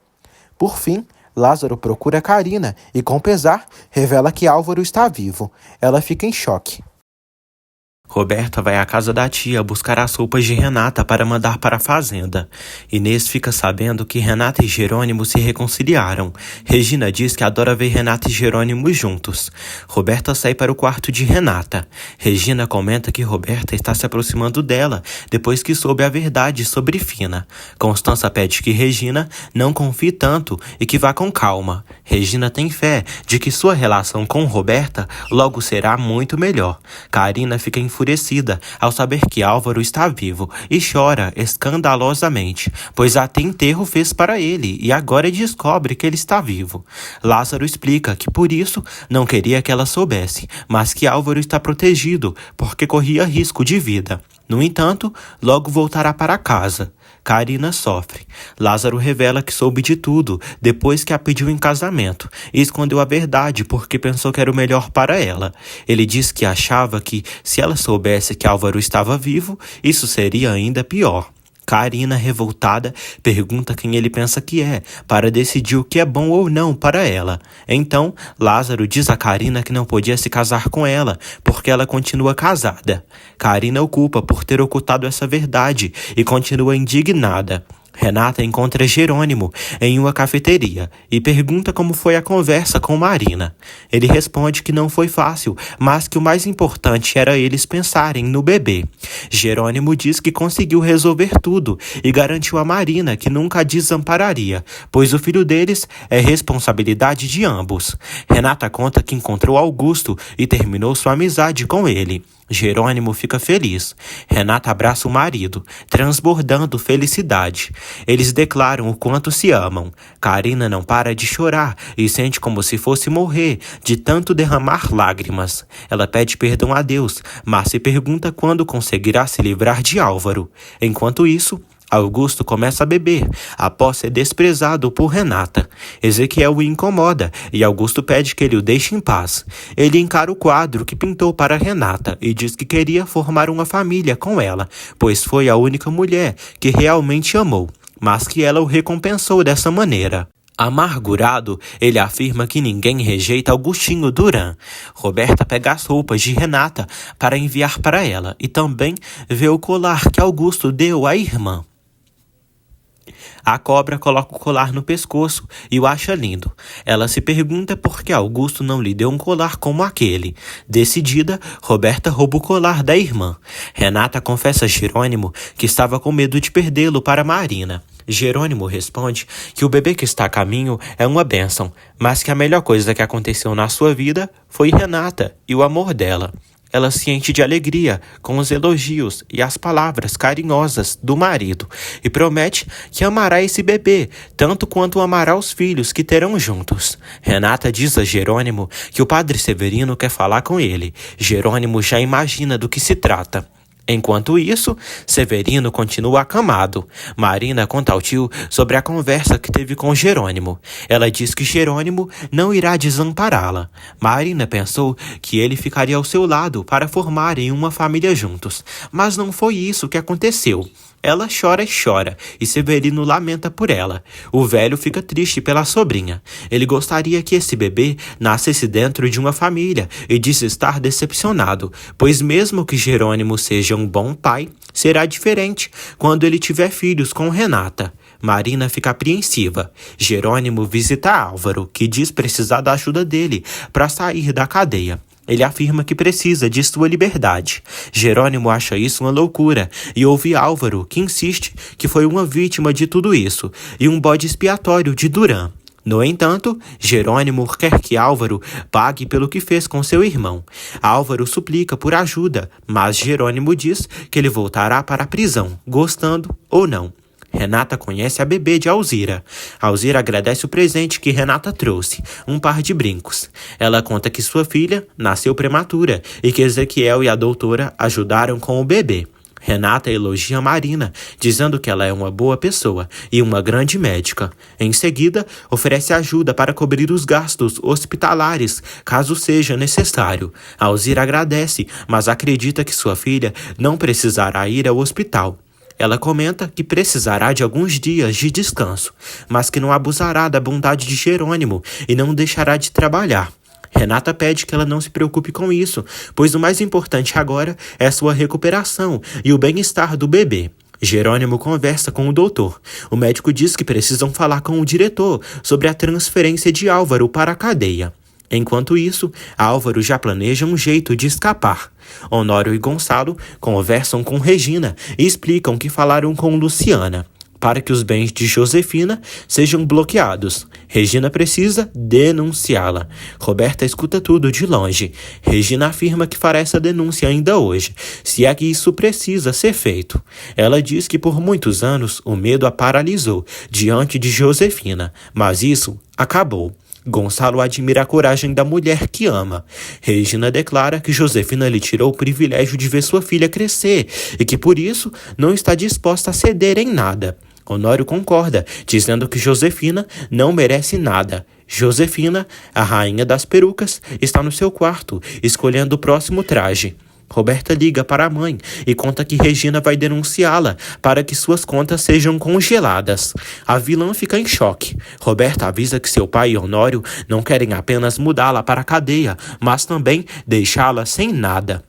Por fim, Lázaro procura Karina e, com pesar, revela que Álvaro está vivo. Ela fica em choque. Roberta vai à casa da tia buscar as roupas de Renata para mandar para a fazenda. Inês fica sabendo que Renata e Jerônimo se reconciliaram. Regina diz que adora ver Renata e Jerônimo juntos. Roberta sai para o quarto de Renata. Regina comenta que Roberta está se aproximando dela depois que soube a verdade sobre Fina. Constança pede que Regina não confie tanto e que vá com calma. Regina tem fé de que sua relação com Roberta logo será muito melhor. Carina fica enfurecida ao saber que Álvaro está vivo e chora escandalosamente, pois até enterro fez para ele e agora descobre que ele está vivo. Lázaro explica que por isso não queria que ela soubesse, mas que Álvaro está protegido porque corria risco de vida. No entanto, logo voltará para casa. Carina sofre. Lázaro revela que soube de tudo depois que a pediu em casamento e escondeu a verdade porque pensou que era o melhor para ela. Ele diz que achava que, se ela soubesse que Álvaro estava vivo, isso seria ainda pior. Carina, revoltada, pergunta quem ele pensa que é, para decidir o que é bom ou não para ela. Então, Lázaro diz a Carina que não podia se casar com ela, porque ela continua casada. Carina o culpa por ter ocultado essa verdade e continua indignada. Renata encontra Jerônimo em uma cafeteria e pergunta como foi a conversa com Marina. Ele responde que não foi fácil, mas que o mais importante era eles pensarem no bebê. Jerônimo diz que conseguiu resolver tudo e garantiu a Marina que nunca a desampararia, pois o filho deles é responsabilidade de ambos. Renata conta que encontrou Augusto e terminou sua amizade com ele. Jerônimo fica feliz. Renata abraça o marido, transbordando felicidade. Eles declaram o quanto se amam. Carina não para de chorar e sente como se fosse morrer de tanto derramar lágrimas. Ela pede perdão a Deus, mas se pergunta quando conseguirá se livrar de Álvaro. Enquanto isso, Augusto começa a beber, após ser desprezado por Renata. Ezequiel o incomoda e Augusto pede que ele o deixe em paz. Ele encara o quadro que pintou para Renata e diz que queria formar uma família com ela, pois foi a única mulher que realmente amou, mas que ela o recompensou dessa maneira. Amargurado, ele afirma que ninguém rejeita Augustinho Duran. Roberta pega as roupas de Renata para enviar para ela e também vê o colar que Augusto deu à irmã. A cobra coloca o colar no pescoço e o acha lindo. Ela se pergunta por que Augusto não lhe deu um colar como aquele. Decidida, Roberta rouba o colar da irmã. Renata confessa a Jerônimo que estava com medo de perdê-lo para Marina. Jerônimo responde que o bebê que está a caminho é uma bênção, mas que a melhor coisa que aconteceu na sua vida foi Renata e o amor dela. Ela se enche de alegria com os elogios e as palavras carinhosas do marido e promete que amará esse bebê tanto quanto amará os filhos que terão juntos. Renata diz a Jerônimo que o padre Severino quer falar com ele. Jerônimo já imagina do que se trata. Enquanto isso, Severino continua acamado. Marina conta ao tio sobre a conversa que teve com Jerônimo. Ela diz que Jerônimo não irá desampará-la. Marina pensou que ele ficaria ao seu lado para formarem uma família juntos, mas não foi isso que aconteceu. Ela chora e chora, e Severino lamenta por ela. O velho fica triste pela sobrinha. Ele gostaria que esse bebê nascesse dentro de uma família e diz estar decepcionado, pois mesmo que Jerônimo seja um bom pai, será diferente quando ele tiver filhos com Renata. Marina fica apreensiva. Jerônimo visita Álvaro, que diz precisar da ajuda dele para sair da cadeia. Ele afirma que precisa de sua liberdade. Jerônimo acha isso uma loucura e ouve Álvaro, que insiste que foi uma vítima de tudo isso e um bode expiatório de Duran. No entanto, Jerônimo quer que Álvaro pague pelo que fez com seu irmão. Álvaro suplica por ajuda, mas Jerônimo diz que ele voltará para a prisão, gostando ou não. Renata conhece a bebê de Alzira. Alzira agradece o presente que Renata trouxe, um par de brincos. Ela conta que sua filha nasceu prematura e que Ezequiel e a doutora ajudaram com o bebê. Renata elogia Marina, dizendo que ela é uma boa pessoa e uma grande médica. Em seguida, oferece ajuda para cobrir os gastos hospitalares, caso seja necessário. Alzira agradece, mas acredita que sua filha não precisará ir ao hospital. Ela comenta que precisará de alguns dias de descanso, mas que não abusará da bondade de Jerônimo e não deixará de trabalhar. Renata pede que ela não se preocupe com isso, pois o mais importante agora é sua recuperação e o bem-estar do bebê. Jerônimo conversa com o doutor. O médico diz que precisam falar com o diretor sobre a transferência de Álvaro para a cadeia. Enquanto isso, Álvaro já planeja um jeito de escapar. Honório e Gonçalo conversam com Regina e explicam que falaram com Luciana para que os bens de Josefina sejam bloqueados. Regina precisa denunciá-la. Roberta escuta tudo de longe. Regina afirma que fará essa denúncia ainda hoje, se é que isso precisa ser feito. Ela diz que por muitos anos o medo a paralisou diante de Josefina, mas isso acabou. Gonçalo admira a coragem da mulher que ama. Regina declara que Josefina lhe tirou o privilégio de ver sua filha crescer e que por isso não está disposta a ceder em nada. Honório concorda, dizendo que Josefina não merece nada. Josefina, a rainha das perucas, está no seu quarto, escolhendo o próximo traje. Roberta liga para a mãe e conta que Regina vai denunciá-la para que suas contas sejam congeladas. A vilã fica em choque. Roberta avisa que seu pai e Honório não querem apenas mudá-la para a cadeia, mas também deixá-la sem nada.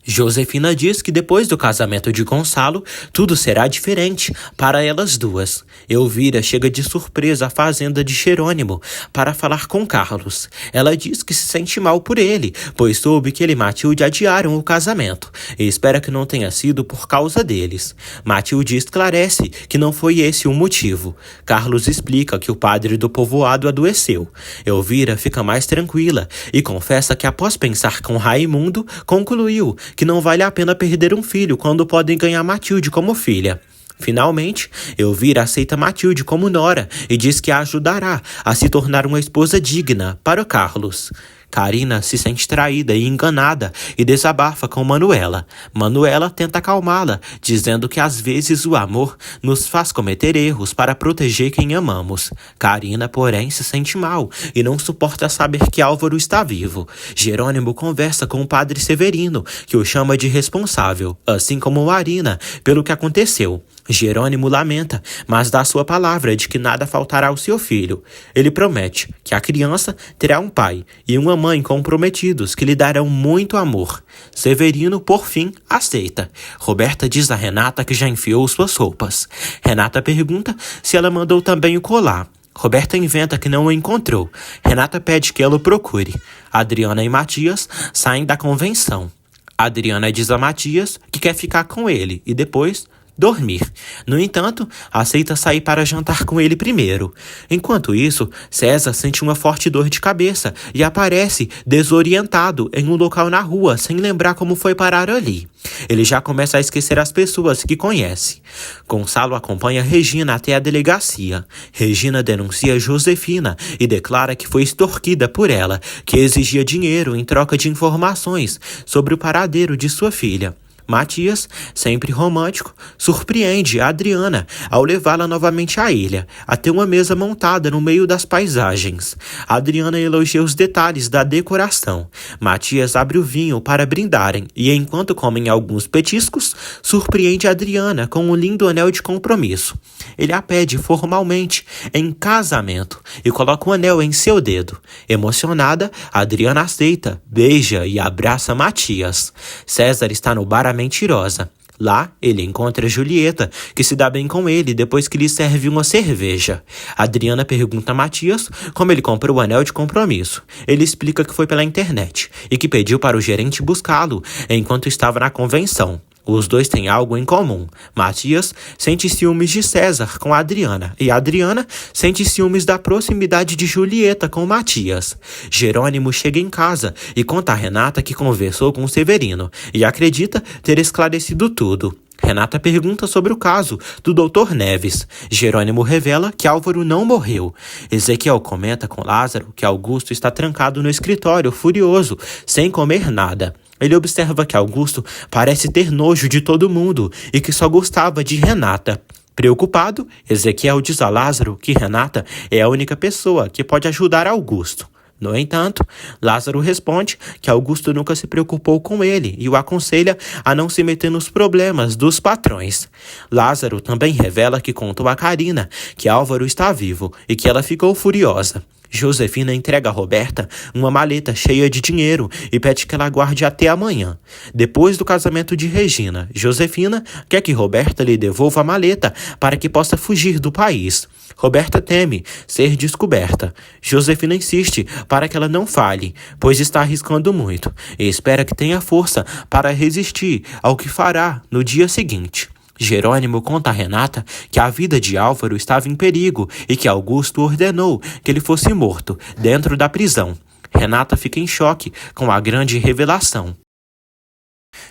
Josefina diz que depois do casamento de Gonçalo, tudo será diferente para elas duas. Elvira chega de surpresa à fazenda de Jerônimo para falar com Carlos. Ela diz que se sente mal por ele, pois soube que ele e Matilde adiaram o casamento e espera que não tenha sido por causa deles. Matilde esclarece que não foi esse o motivo. Carlos explica que o padre do povoado adoeceu. Elvira fica mais tranquila e confessa que após pensar com Raimundo, concluiu que não vale a pena perder um filho quando podem ganhar Matilde como filha. Finalmente, Elvira aceita Matilde como nora e diz que a ajudará a se tornar uma esposa digna para Carlos. Carina se sente traída e enganada e desabafa com Manuela. Manuela tenta acalmá-la, dizendo que às vezes o amor nos faz cometer erros para proteger quem amamos. Carina, porém, se sente mal e não suporta saber que Álvaro está vivo. Jerônimo conversa com o padre Severino, que o chama de responsável, assim como Marina, pelo que aconteceu. Jerônimo lamenta, mas dá sua palavra de que nada faltará ao seu filho. Ele promete que a criança terá um pai e uma mãe comprometidos que lhe darão muito amor. Severino, por fim, aceita. Roberta diz a Renata que já enfiou suas roupas. Renata pergunta se ela mandou também o colar. Roberta inventa que não o encontrou. Renata pede que ela o procure. Adriana e Matias saem da convenção. Adriana diz a Matias que quer ficar com ele e depois dormir. No entanto, aceita sair para jantar com ele primeiro. Enquanto isso, César sente uma forte dor de cabeça e aparece desorientado em um local na rua, sem lembrar como foi parar ali. Ele já começa a esquecer as pessoas que conhece. Gonçalo acompanha Regina até a delegacia. Regina denuncia Josefina e declara que foi extorquida por ela, que exigia dinheiro em troca de informações sobre o paradeiro de sua filha. Matias, sempre romântico, surpreende a Adriana ao levá-la novamente à ilha, até uma mesa montada no meio das paisagens. Adriana elogia os detalhes da decoração. Matias abre o vinho para brindarem e, enquanto comem alguns petiscos, surpreende Adriana com um lindo anel de compromisso. Ele a pede formalmente em casamento e coloca o anel em seu dedo. Emocionada, Adriana aceita, beija e abraça Matias. César está no bar à mentirosa. Lá, ele encontra Julieta, que se dá bem com ele depois que lhe serve uma cerveja. Adriana pergunta a Matias como ele comprou o anel de compromisso. Ele explica que foi pela internet e que pediu para o gerente buscá-lo enquanto estava na convenção. Os dois têm algo em comum. Matias sente ciúmes de César com Adriana e Adriana sente ciúmes da proximidade de Julieta com Matias. Jerônimo chega em casa e conta a Renata que conversou com Severino e acredita ter esclarecido tudo. Renata pergunta sobre o caso do Dr. Neves. Jerônimo revela que Álvaro não morreu. Ezequiel comenta com Lázaro que Augusto está trancado no escritório, furioso, sem comer nada. Ele observa que Augusto parece ter nojo de todo mundo e que só gostava de Renata. Preocupado, Ezequiel diz a Lázaro que Renata é a única pessoa que pode ajudar Augusto. No entanto, Lázaro responde que Augusto nunca se preocupou com ele e o aconselha a não se meter nos problemas dos patrões. Lázaro também revela que contou a Carina que Álvaro está vivo e que ela ficou furiosa. Josefina entrega a Roberta uma maleta cheia de dinheiro e pede que ela aguarde até amanhã. Depois do casamento de Regina, Josefina quer que Roberta lhe devolva a maleta para que possa fugir do país. Roberta teme ser descoberta. Josefina insiste para que ela não fale, pois está arriscando muito, e espera que tenha força para resistir ao que fará no dia seguinte. Jerônimo conta a Renata que a vida de Álvaro estava em perigo e que Augusto ordenou que ele fosse morto dentro da prisão. Renata fica em choque com a grande revelação.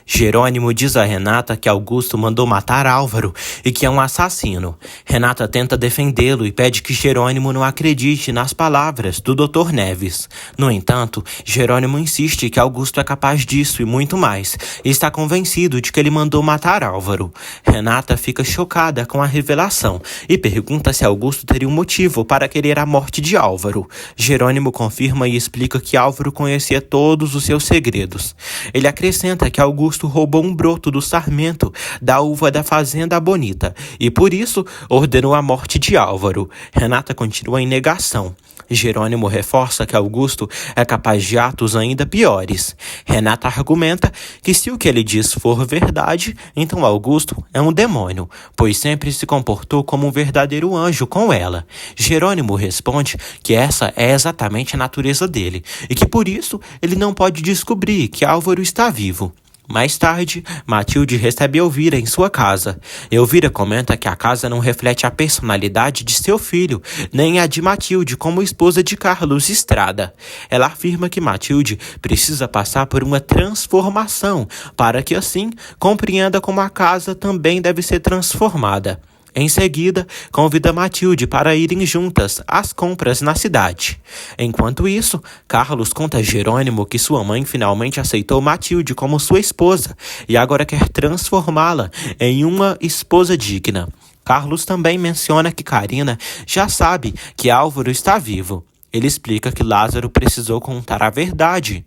Jerônimo diz a Renata que Augusto mandou matar Álvaro e que é um assassino. Renata tenta defendê-lo e pede que Jerônimo não acredite nas palavras do Dr. Neves. No entanto, Jerônimo insiste que Augusto é capaz disso e muito mais, e está convencido de que ele mandou matar Álvaro. Renata fica chocada com a revelação e pergunta se Augusto teria um motivo para querer a morte de Álvaro. Jerônimo confirma e explica que Álvaro conhecia todos os seus segredos. Ele acrescenta que Augusto roubou um broto do sarmento da uva da fazenda Bonita e, por isso, ordenou a morte de Álvaro. Renata continua em negação. Jerônimo reforça que Augusto é capaz de atos ainda piores. Renata argumenta que se o que ele diz for verdade, então Augusto é um demônio, pois sempre se comportou como um verdadeiro anjo com ela. Jerônimo responde que essa é exatamente a natureza dele e que por isso ele não pode descobrir que Álvaro está vivo. Mais tarde, Matilde recebe Elvira em sua casa. Elvira comenta que a casa não reflete a personalidade de seu filho, nem a de Matilde como esposa de Carlos Estrada. Ela afirma que Matilde precisa passar por uma transformação, para que assim compreenda como a casa também deve ser transformada. Em seguida, convida Matilde para irem juntas às compras na cidade. Enquanto isso, Carlos conta a Jerônimo que sua mãe finalmente aceitou Matilde como sua esposa e agora quer transformá-la em uma esposa digna. Carlos também menciona que Carina já sabe que Álvaro está vivo. Ele explica que Lázaro precisou contar a verdade,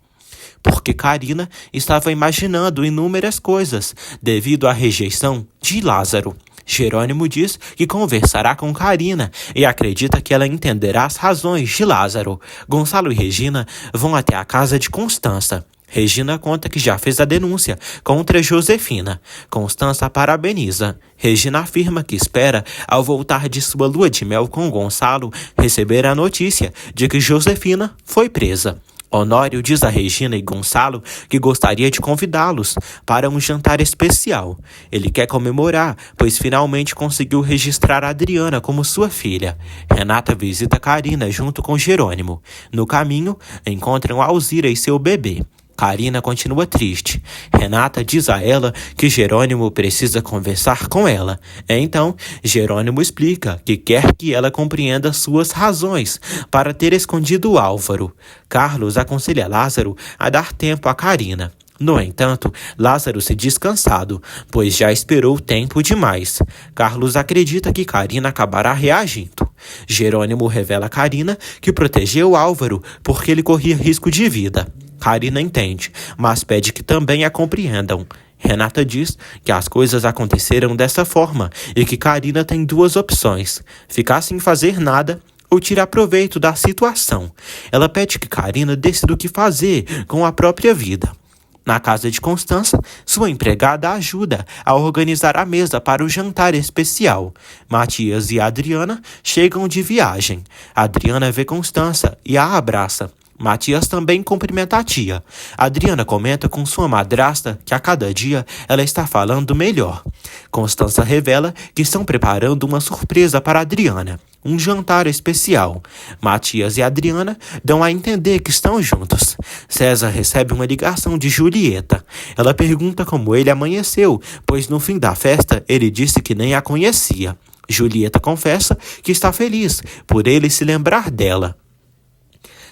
porque Carina estava imaginando inúmeras coisas devido à rejeição de Lázaro. Jerônimo diz que conversará com Carina e acredita que ela entenderá as razões de Lázaro. Gonçalo e Regina vão até a casa de Constança. Regina conta que já fez a denúncia contra Josefina. Constança parabeniza. Regina afirma que espera, ao voltar de sua lua de mel com Gonçalo, receber a notícia de que Josefina foi presa. Honório diz a Regina e Gonçalo que gostaria de convidá-los para um jantar especial. Ele quer comemorar, pois finalmente conseguiu registrar a Adriana como sua filha. Renata visita Carina junto com Jerônimo. No caminho, encontram Alzira e seu bebê. Carina continua triste. Renata diz a ela que Jerônimo precisa conversar com ela. Então, Jerônimo explica que quer que ela compreenda suas razões para ter escondido Álvaro. Carlos aconselha Lázaro a dar tempo a Carina. No entanto, Lázaro se diz cansado, pois já esperou tempo demais. Carlos acredita que Carina acabará reagindo. Jerônimo revela a Carina que protegeu Álvaro porque ele corria risco de vida. Carina entende, mas pede que também a compreendam. Renata diz que as coisas aconteceram dessa forma e que Carina tem duas opções: ficar sem fazer nada ou tirar proveito da situação. Ela pede que Carina decida o que fazer com a própria vida. Na casa de Constança, sua empregada ajuda a organizar a mesa para o jantar especial. Matias e Adriana chegam de viagem. Adriana vê Constança e a abraça. Matias também cumprimenta a tia. Adriana comenta com sua madrasta que a cada dia ela está falando melhor. Constança revela que estão preparando uma surpresa para Adriana, um jantar especial. Matias e Adriana dão a entender que estão juntos. César recebe uma ligação de Julieta. Ela pergunta como ele amanheceu, pois no fim da festa ele disse que nem a conhecia. Julieta confessa que está feliz por ele se lembrar dela.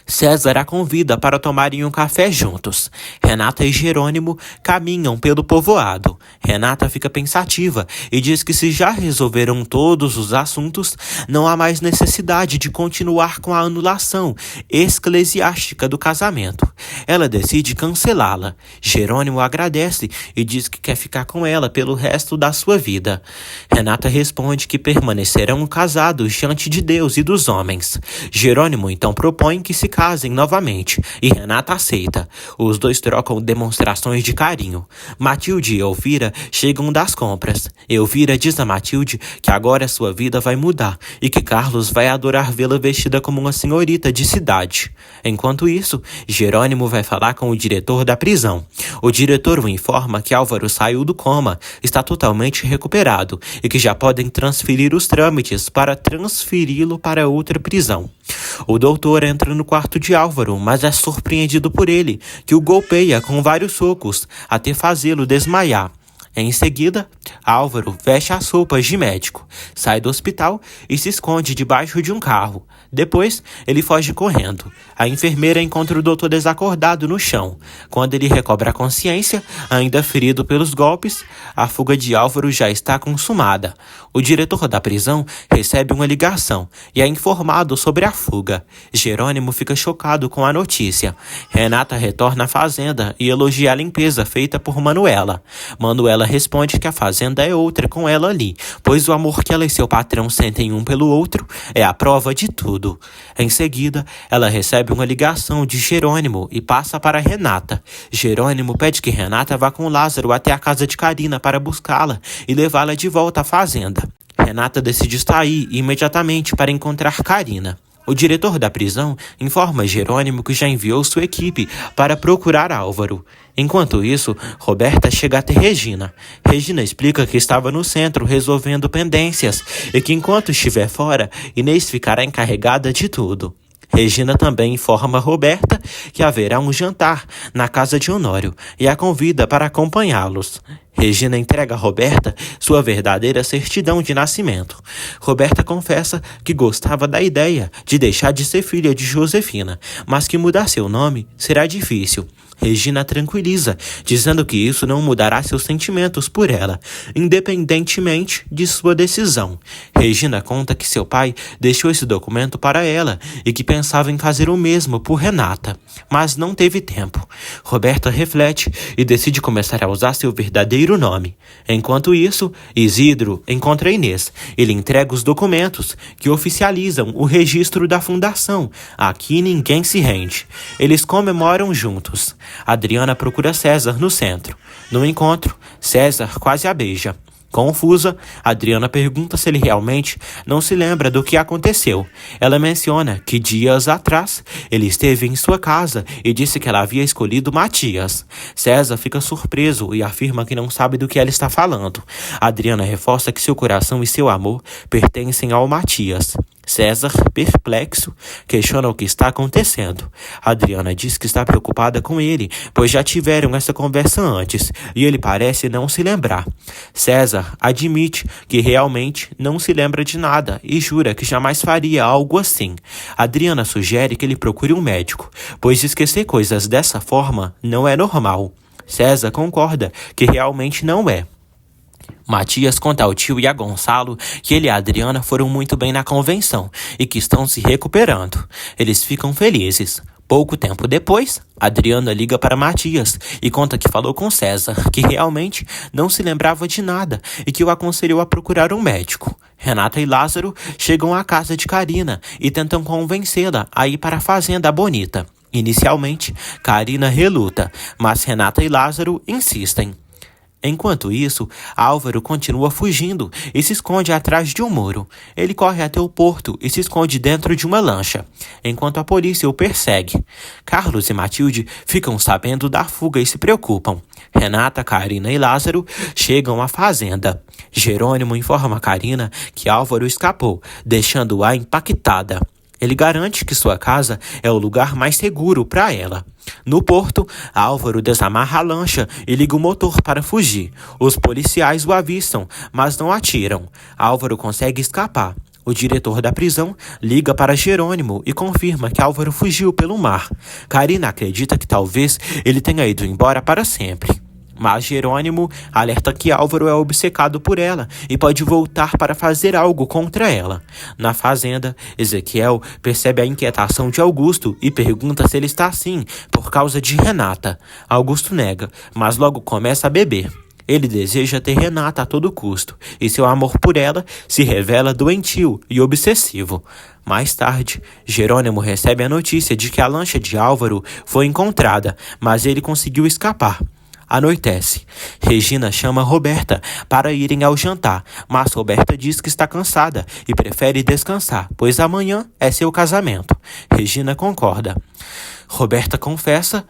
César a convida para tomarem um café juntos. Renata e Jerônimo caminham pelo povoado. Renata fica pensativa e diz que se já resolveram todos os assuntos, não há mais necessidade de continuar com a anulação eclesiástica do casamento. Ela decide cancelá-la. Jerônimo agradece e diz que quer ficar com ela pelo resto da sua vida. Renata responde que permanecerão casados diante de Deus e dos homens. Jerônimo então propõe que se casem novamente e Renata aceita. Os dois trocam demonstrações de carinho. Matilde e Elvira chegam das compras. Elvira diz a Matilde que agora sua vida vai mudar e que Carlos vai adorar vê-la vestida como uma senhorita de cidade. Enquanto isso, Jerônimo vai falar com o diretor da prisão. O diretor o informa que Álvaro saiu do coma, está totalmente recuperado e que já podem transferir os trâmites para transferi-lo para outra prisão. O doutor entra no quarto de Álvaro, mas é surpreendido por ele, que o golpeia com vários socos, até fazê-lo desmaiar. Em seguida, Álvaro veste as roupas de médico, sai do hospital e se esconde debaixo de um carro. Depois, ele foge correndo. A enfermeira encontra o doutor desacordado no chão. Quando ele recobra a consciência, ainda ferido pelos golpes, a fuga de Álvaro já está consumada. O diretor da prisão recebe uma ligação e é informado sobre a fuga. Jerônimo fica chocado com a notícia. Renata retorna à fazenda e elogia a limpeza feita por Manuela. Manuela responde que a fazenda é outra com ela ali, pois o amor que ela e seu patrão sentem um pelo outro é a prova de tudo. Em seguida, ela recebe uma ligação de Jerônimo e passa para Renata. Jerônimo pede que Renata vá com Lázaro até a casa de Carina para buscá-la e levá-la de volta à fazenda. Renata decide sair imediatamente para encontrar Carina. O diretor da prisão informa Jerônimo que já enviou sua equipe para procurar Álvaro. Enquanto isso, Roberta chega até Regina. Regina explica que estava no centro resolvendo pendências e que enquanto estiver fora, Inês ficará encarregada de tudo. Regina também informa Roberta que haverá um jantar na casa de Honório e a convida para acompanhá-los. Regina entrega a Roberta sua verdadeira certidão de nascimento. Roberta confessa que gostava da ideia de deixar de ser filha de Josefina, mas que mudar seu nome será difícil. Regina tranquiliza, dizendo que isso não mudará seus sentimentos por ela, independentemente de sua decisão. Regina conta que seu pai deixou esse documento para ela e que pensava em fazer o mesmo por Renata, mas não teve tempo. Roberta reflete e decide começar a usar seu verdadeiro nome. Enquanto isso, Isidro encontra Inês. Ele entrega os documentos que oficializam o registro da fundação. Aqui ninguém se rende. Eles comemoram juntos. Adriana procura César no centro. No encontro, César quase a beija. Confusa, Adriana pergunta se ele realmente não se lembra do que aconteceu. Ela menciona que dias atrás ele esteve em sua casa e disse que ela havia escolhido Matias. César fica surpreso e afirma que não sabe do que ela está falando. Adriana reforça que seu coração e seu amor pertencem ao Matias. César, perplexo, questiona o que está acontecendo. Adriana diz que está preocupada com ele, pois já tiveram essa conversa antes, e ele parece não se lembrar. César admite que realmente não se lembra de nada e jura que jamais faria algo assim. Adriana sugere que ele procure um médico, pois esquecer coisas dessa forma não é normal. César concorda que realmente não é. Matias conta ao tio e a Gonçalo que ele e a Adriana foram muito bem na convenção e que estão se recuperando. Eles ficam felizes. Pouco tempo depois, Adriana liga para Matias e conta que falou com César, que realmente não se lembrava de nada e que o aconselhou a procurar um médico. Renata e Lázaro chegam à casa de Carina e tentam convencê-la a ir para a Fazenda Bonita. Inicialmente, Carina reluta, mas Renata e Lázaro insistem. Enquanto isso, Álvaro continua fugindo e se esconde atrás de um muro. Ele corre até o porto e se esconde dentro de uma lancha, enquanto a polícia o persegue. Carlos e Matilde ficam sabendo da fuga e se preocupam. Renata, Carina e Lázaro chegam à fazenda. Jerônimo informa Carina que Álvaro escapou, deixando-a impactada. Ele garante que sua casa é o lugar mais seguro para ela. No porto, Álvaro desamarra a lancha e liga o motor para fugir. Os policiais o avistam, mas não atiram. Álvaro consegue escapar. O diretor da prisão liga para Jerônimo e confirma que Álvaro fugiu pelo mar. Karina acredita que talvez ele tenha ido embora para sempre. Mas Jerônimo alerta que Álvaro é obcecado por ela e pode voltar para fazer algo contra ela. Na fazenda, Ezequiel percebe a inquietação de Augusto e pergunta se ele está assim por causa de Renata. Augusto nega, mas logo começa a beber. Ele deseja ter Renata a todo custo, e seu amor por ela se revela doentio e obsessivo. Mais tarde, Jerônimo recebe a notícia de que a lancha de Álvaro foi encontrada, mas ele conseguiu escapar. Anoitece. Regina chama Roberta para irem ao jantar, mas Roberta diz que está cansada e prefere descansar, pois amanhã é seu casamento. Regina concorda. Roberta confessa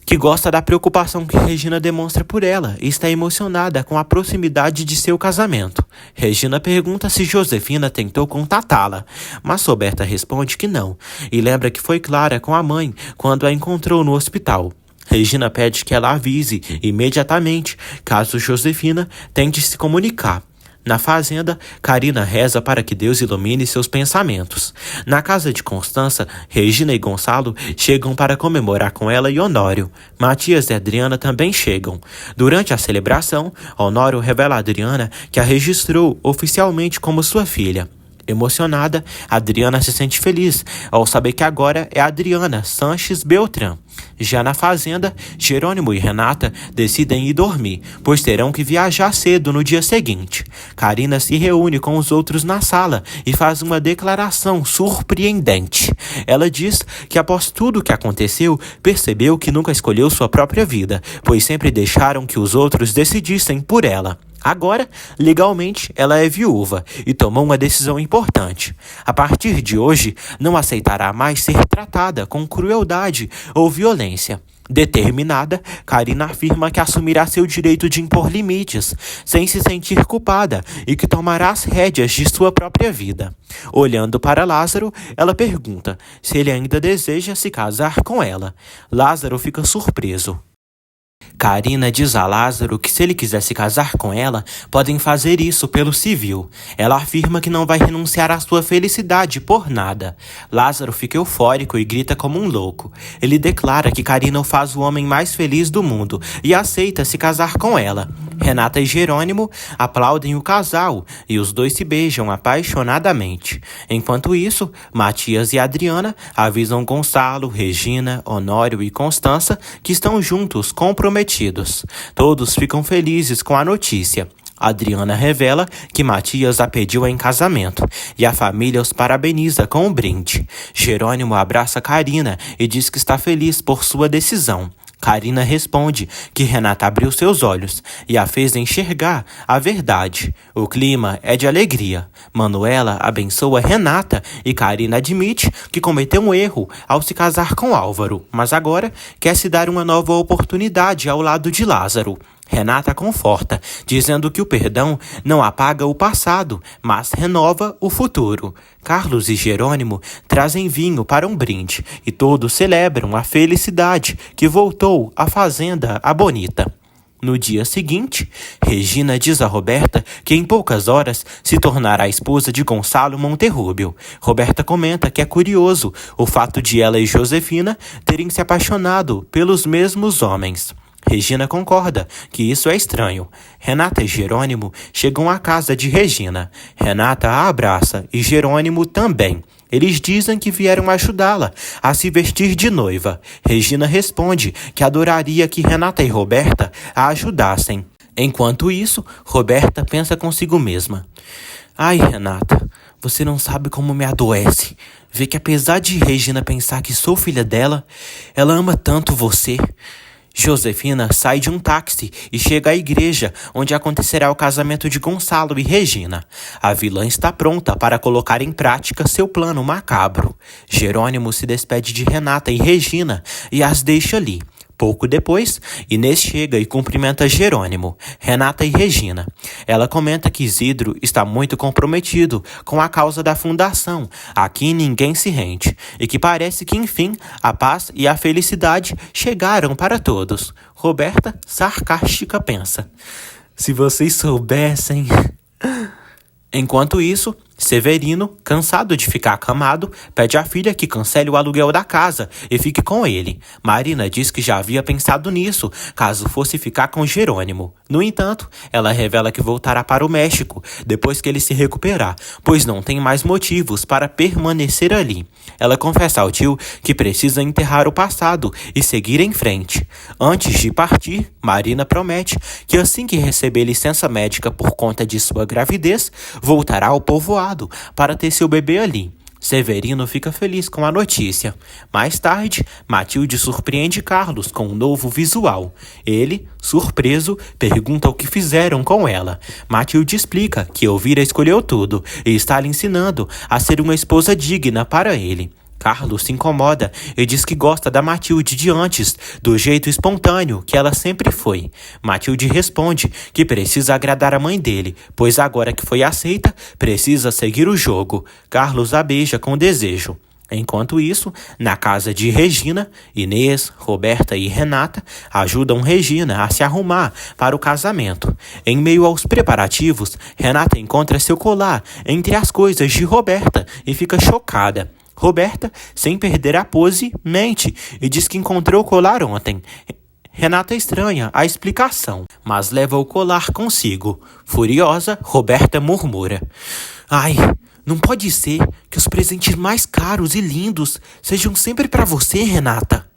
que gosta da preocupação que Regina demonstra por ela e está emocionada com a proximidade de seu casamento. Regina pergunta se Josefina tentou contatá-la, mas Roberta responde que não, e lembra que foi clara com a mãe quando a encontrou no hospital. Regina pede que ela avise imediatamente caso Josefina tente se comunicar. Na fazenda, Karina reza para que Deus ilumine seus pensamentos. Na casa de Constança, Regina e Gonçalo chegam para comemorar com ela e Honório. Matias e Adriana também chegam. Durante a celebração, Honório revela a Adriana que a registrou oficialmente como sua filha. Emocionada, Adriana se sente feliz ao saber que agora é Adriana Sanches Beltrán. Já na fazenda, Jerônimo e Renata decidem ir dormir, pois terão que viajar cedo no dia seguinte. Karina se reúne com os outros na sala e faz uma declaração surpreendente. Ela diz que após tudo o que aconteceu, percebeu que nunca escolheu sua própria vida, pois sempre deixaram que os outros decidissem por ela. Agora, legalmente, ela é viúva e tomou uma decisão importante. A partir de hoje, não aceitará mais ser tratada com crueldade ou violência. Determinada, Karina afirma que assumirá seu direito de impor limites, sem se sentir culpada, e que tomará as rédeas de sua própria vida. Olhando para Lázaro, ela pergunta se ele ainda deseja se casar com ela. Lázaro fica surpreso. Karina diz a Lázaro que se ele quiser se casar com ela, podem fazer isso pelo civil. Ela afirma que não vai renunciar à sua felicidade por nada. Lázaro fica eufórico e grita como um louco. Ele declara que Karina o faz o homem mais feliz do mundo e aceita se casar com ela. Renata e Jerônimo aplaudem o casal e os dois se beijam apaixonadamente. Enquanto isso, Matias e Adriana avisam Gonçalo, Regina, Honório e Constança que estão juntos, comprometidos. Todos ficam felizes com a notícia. Adriana revela que Matias a pediu em casamento e a família os parabeniza com um brinde. Jerônimo abraça Karina e diz que está feliz por sua decisão. Karina responde que Renata abriu seus olhos e a fez enxergar a verdade. O clima é de alegria. Manuela abençoa Renata e Karina admite que cometeu um erro ao se casar com Álvaro, mas agora quer se dar uma nova oportunidade ao lado de Lázaro. Renata conforta, dizendo que o perdão não apaga o passado, mas renova o futuro. Carlos e Jerônimo trazem vinho para um brinde e todos celebram a felicidade que voltou à fazenda a Bonita. No dia seguinte, Regina diz a Roberta que em poucas horas se tornará a esposa de Gonçalo Monterrúbio. Roberta comenta que é curioso o fato de ela e Josefina terem se apaixonado pelos mesmos homens. Regina concorda que isso é estranho. Renata e Jerônimo chegam à casa de Regina. Renata a abraça e Jerônimo também. Eles dizem que vieram ajudá-la a se vestir de noiva. Regina responde que adoraria que Renata e Roberta a ajudassem. Enquanto isso, Roberta pensa consigo mesma. Ai, Renata, você não sabe como me adoece. Ver que apesar de Regina pensar que sou filha dela, ela ama tanto você. Josefina sai de um táxi e chega à igreja, onde acontecerá o casamento de Gonçalo e Regina. A vilã está pronta para colocar em prática seu plano macabro. Jerônimo se despede de Renata e Regina e as deixa ali. Pouco depois, Inês chega e cumprimenta Jerônimo, Renata e Regina. Ela comenta que Isidro está muito comprometido com a causa da fundação, aqui ninguém se rende, e que parece que, enfim, a paz e a felicidade chegaram para todos. Roberta, sarcástica, pensa: se vocês soubessem... Enquanto isso, Severino, cansado de ficar acamado, pede à filha que cancele o aluguel da casa e fique com ele. Marina diz que já havia pensado nisso, caso fosse ficar com Jerônimo. No entanto, ela revela que voltará para o México depois que ele se recuperar, pois não tem mais motivos para permanecer ali. Ela confessa ao tio que precisa enterrar o passado e seguir em frente. Antes de partir, Marina promete que assim que receber licença médica por conta de sua gravidez, voltará ao povoado para ter seu bebê ali. Severino fica feliz com a notícia. Mais tarde, Matilde surpreende Carlos com um novo visual. Ele, surpreso, pergunta o que fizeram com ela. Matilde explica que Elvira escolheu tudo e está lhe ensinando a ser uma esposa digna para ele. Carlos se incomoda e diz que gosta da Matilde de antes, do jeito espontâneo que ela sempre foi. Matilde responde que precisa agradar a mãe dele, pois agora que foi aceita, precisa seguir o jogo. Carlos a beija com desejo. Enquanto isso, na casa de Regina, Inês, Roberta e Renata ajudam Regina a se arrumar para o casamento. Em meio aos preparativos, Renata encontra seu colar entre as coisas de Roberta e fica chocada. Roberta, sem perder a pose, mente e diz que encontrou o colar ontem. Renata estranha a explicação, mas leva o colar consigo. Furiosa, Roberta murmura: "Ai, não pode ser que os presentes mais caros e lindos sejam sempre para você, Renata."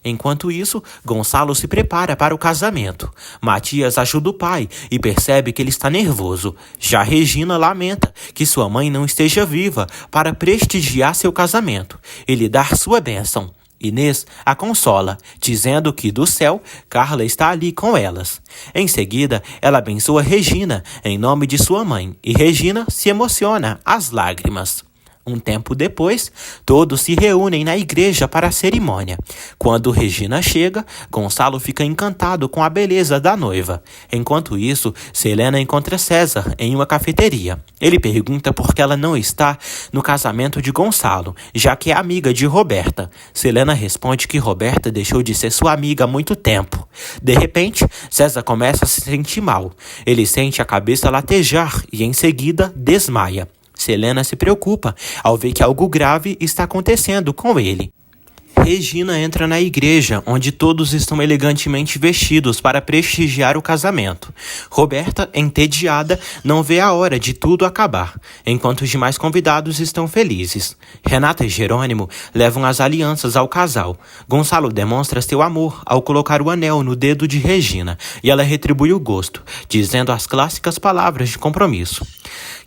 Enquanto isso, Gonçalo se prepara para o casamento. Matias ajuda o pai e percebe que ele está nervoso. Já Regina lamenta que sua mãe não esteja viva para prestigiar seu casamento e lhe dar sua bênção. Inês a consola, dizendo que do céu, Carla está ali com elas. Em seguida, ela abençoa Regina em nome de sua mãe e Regina se emociona às lágrimas. Um tempo depois, todos se reúnem na igreja para a cerimônia. Quando Regina chega, Gonçalo fica encantado com a beleza da noiva. Enquanto isso, Selena encontra César em uma cafeteria. Ele pergunta por que ela não está no casamento de Gonçalo, já que é amiga de Roberta. Selena responde que Roberta deixou de ser sua amiga há muito tempo. De repente, César começa a se sentir mal. Ele sente a cabeça latejar e, em seguida, desmaia. Selena se preocupa ao ver que algo grave está acontecendo com ele. Regina entra na igreja, onde todos estão elegantemente vestidos para prestigiar o casamento. Roberta, entediada, não vê a hora de tudo acabar, enquanto os demais convidados estão felizes. Renata e Jerônimo levam as alianças ao casal. Gonçalo demonstra seu amor ao colocar o anel no dedo de Regina, e ela retribui o gosto, dizendo as clássicas palavras de compromisso,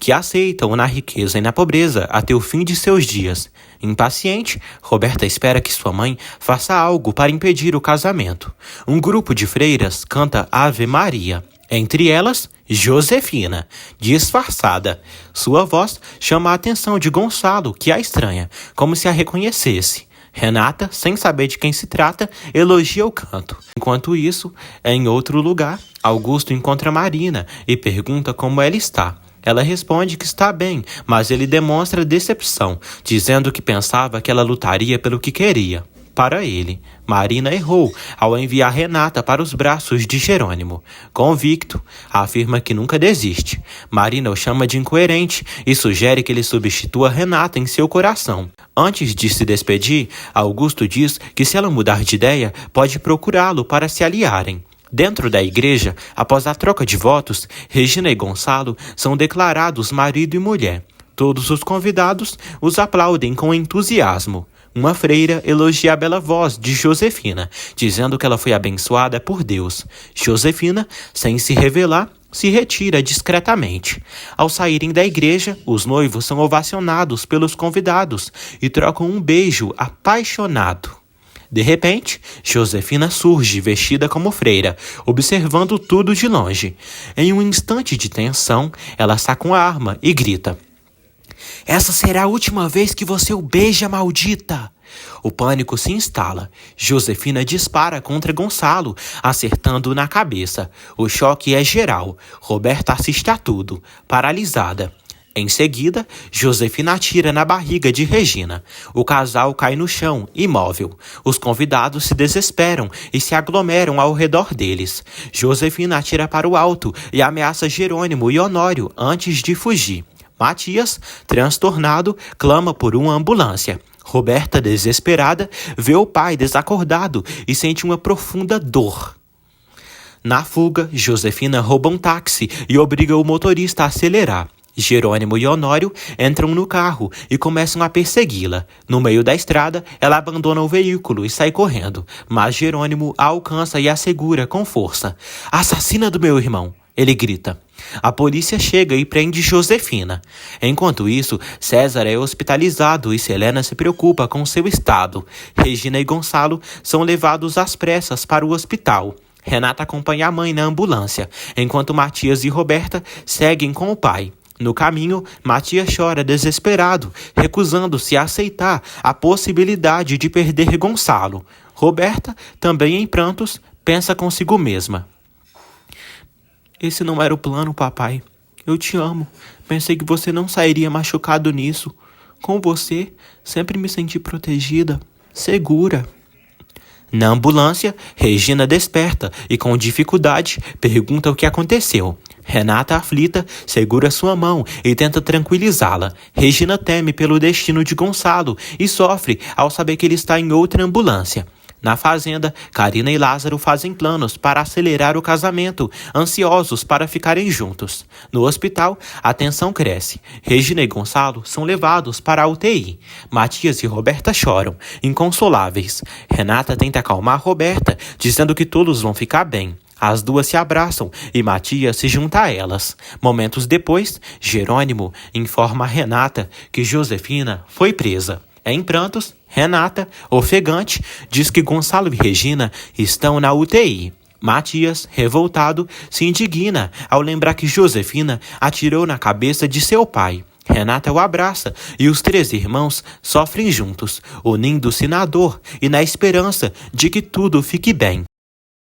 que aceitam na riqueza e na pobreza até o fim de seus dias. Impaciente, Roberta espera que sua mãe faça algo para impedir o casamento. Um grupo de freiras canta Ave Maria. Entre elas, Josefina, disfarçada. Sua voz chama a atenção de Gonçalo, que a estranha, como se a reconhecesse. Renata, sem saber de quem se trata, elogia o canto. Enquanto isso, em outro lugar, Augusto encontra Marina e pergunta como ela está. Ela responde que está bem, mas ele demonstra decepção, dizendo que pensava que ela lutaria pelo que queria. Para ele, Marina errou ao enviar Renata para os braços de Jerônimo. Convicto, afirma que nunca desiste. Marina o chama de incoerente e sugere que ele substitua Renata em seu coração. Antes de se despedir, Augusto diz que se ela mudar de ideia, pode procurá-lo para se aliarem. Dentro da igreja, após a troca de votos, Regina e Gonçalo são declarados marido e mulher. Todos os convidados os aplaudem com entusiasmo. Uma freira elogia a bela voz de Josefina, dizendo que ela foi abençoada por Deus. Josefina, sem se revelar, se retira discretamente. Ao saírem da igreja, os noivos são ovacionados pelos convidados e trocam um beijo apaixonado. De repente, Josefina surge vestida como freira, observando tudo de longe. Em um instante de tensão, ela saca uma arma e grita: "Essa será a última vez que você o beija, maldita!" O pânico se instala. Josefina dispara contra Gonçalo, acertando-o na cabeça. O choque é geral. Roberta assiste a tudo, paralisada. Em seguida, Josefina atira na barriga de Regina. O casal cai no chão, imóvel. Os convidados se desesperam e se aglomeram ao redor deles. Josefina atira para o alto e ameaça Jerônimo e Honório antes de fugir. Matias, transtornado, clama por uma ambulância. Roberta, desesperada, vê o pai desacordado e sente uma profunda dor. Na fuga, Josefina rouba um táxi e obriga o motorista a acelerar. Jerônimo e Honório entram no carro e começam a persegui-la. No meio da estrada, ela abandona o veículo e sai correndo, mas Jerônimo a alcança e a segura com força. "Assassina do meu irmão!" ele grita. A polícia chega e prende Josefina. Enquanto isso, César é hospitalizado e Selena se preocupa com seu estado. Regina e Gonçalo são levados às pressas para o hospital. Renata acompanha a mãe na ambulância, enquanto Matias e Roberta seguem com o pai. No caminho, Matias chora desesperado, recusando-se a aceitar a possibilidade de perder Gonçalo. Roberta, também em prantos, pensa consigo mesma. "Esse não era o plano, papai. Eu te amo. Pensei que você não sairia machucado nisso. Com você, sempre me senti protegida, segura." Na ambulância, Regina desperta e, com dificuldade, pergunta o que aconteceu. Renata, aflita, segura sua mão e tenta tranquilizá-la. Regina teme pelo destino de Gonçalo e sofre ao saber que ele está em outra ambulância. Na fazenda, Karina e Lázaro fazem planos para acelerar o casamento, ansiosos para ficarem juntos. No hospital, a tensão cresce. Regina e Gonçalo são levados para a UTI. Matias e Roberta choram, inconsoláveis. Renata tenta acalmar Roberta, dizendo que todos vão ficar bem. As duas se abraçam e Matias se junta a elas. Momentos depois, Jerônimo informa a Renata que Josefina foi presa. Em prantos, Renata, ofegante, diz que Gonçalo e Regina estão na UTI. Matias, revoltado, se indigna ao lembrar que Josefina atirou na cabeça de seu pai. Renata o abraça e os três irmãos sofrem juntos, unindo-se na dor e na esperança de que tudo fique bem.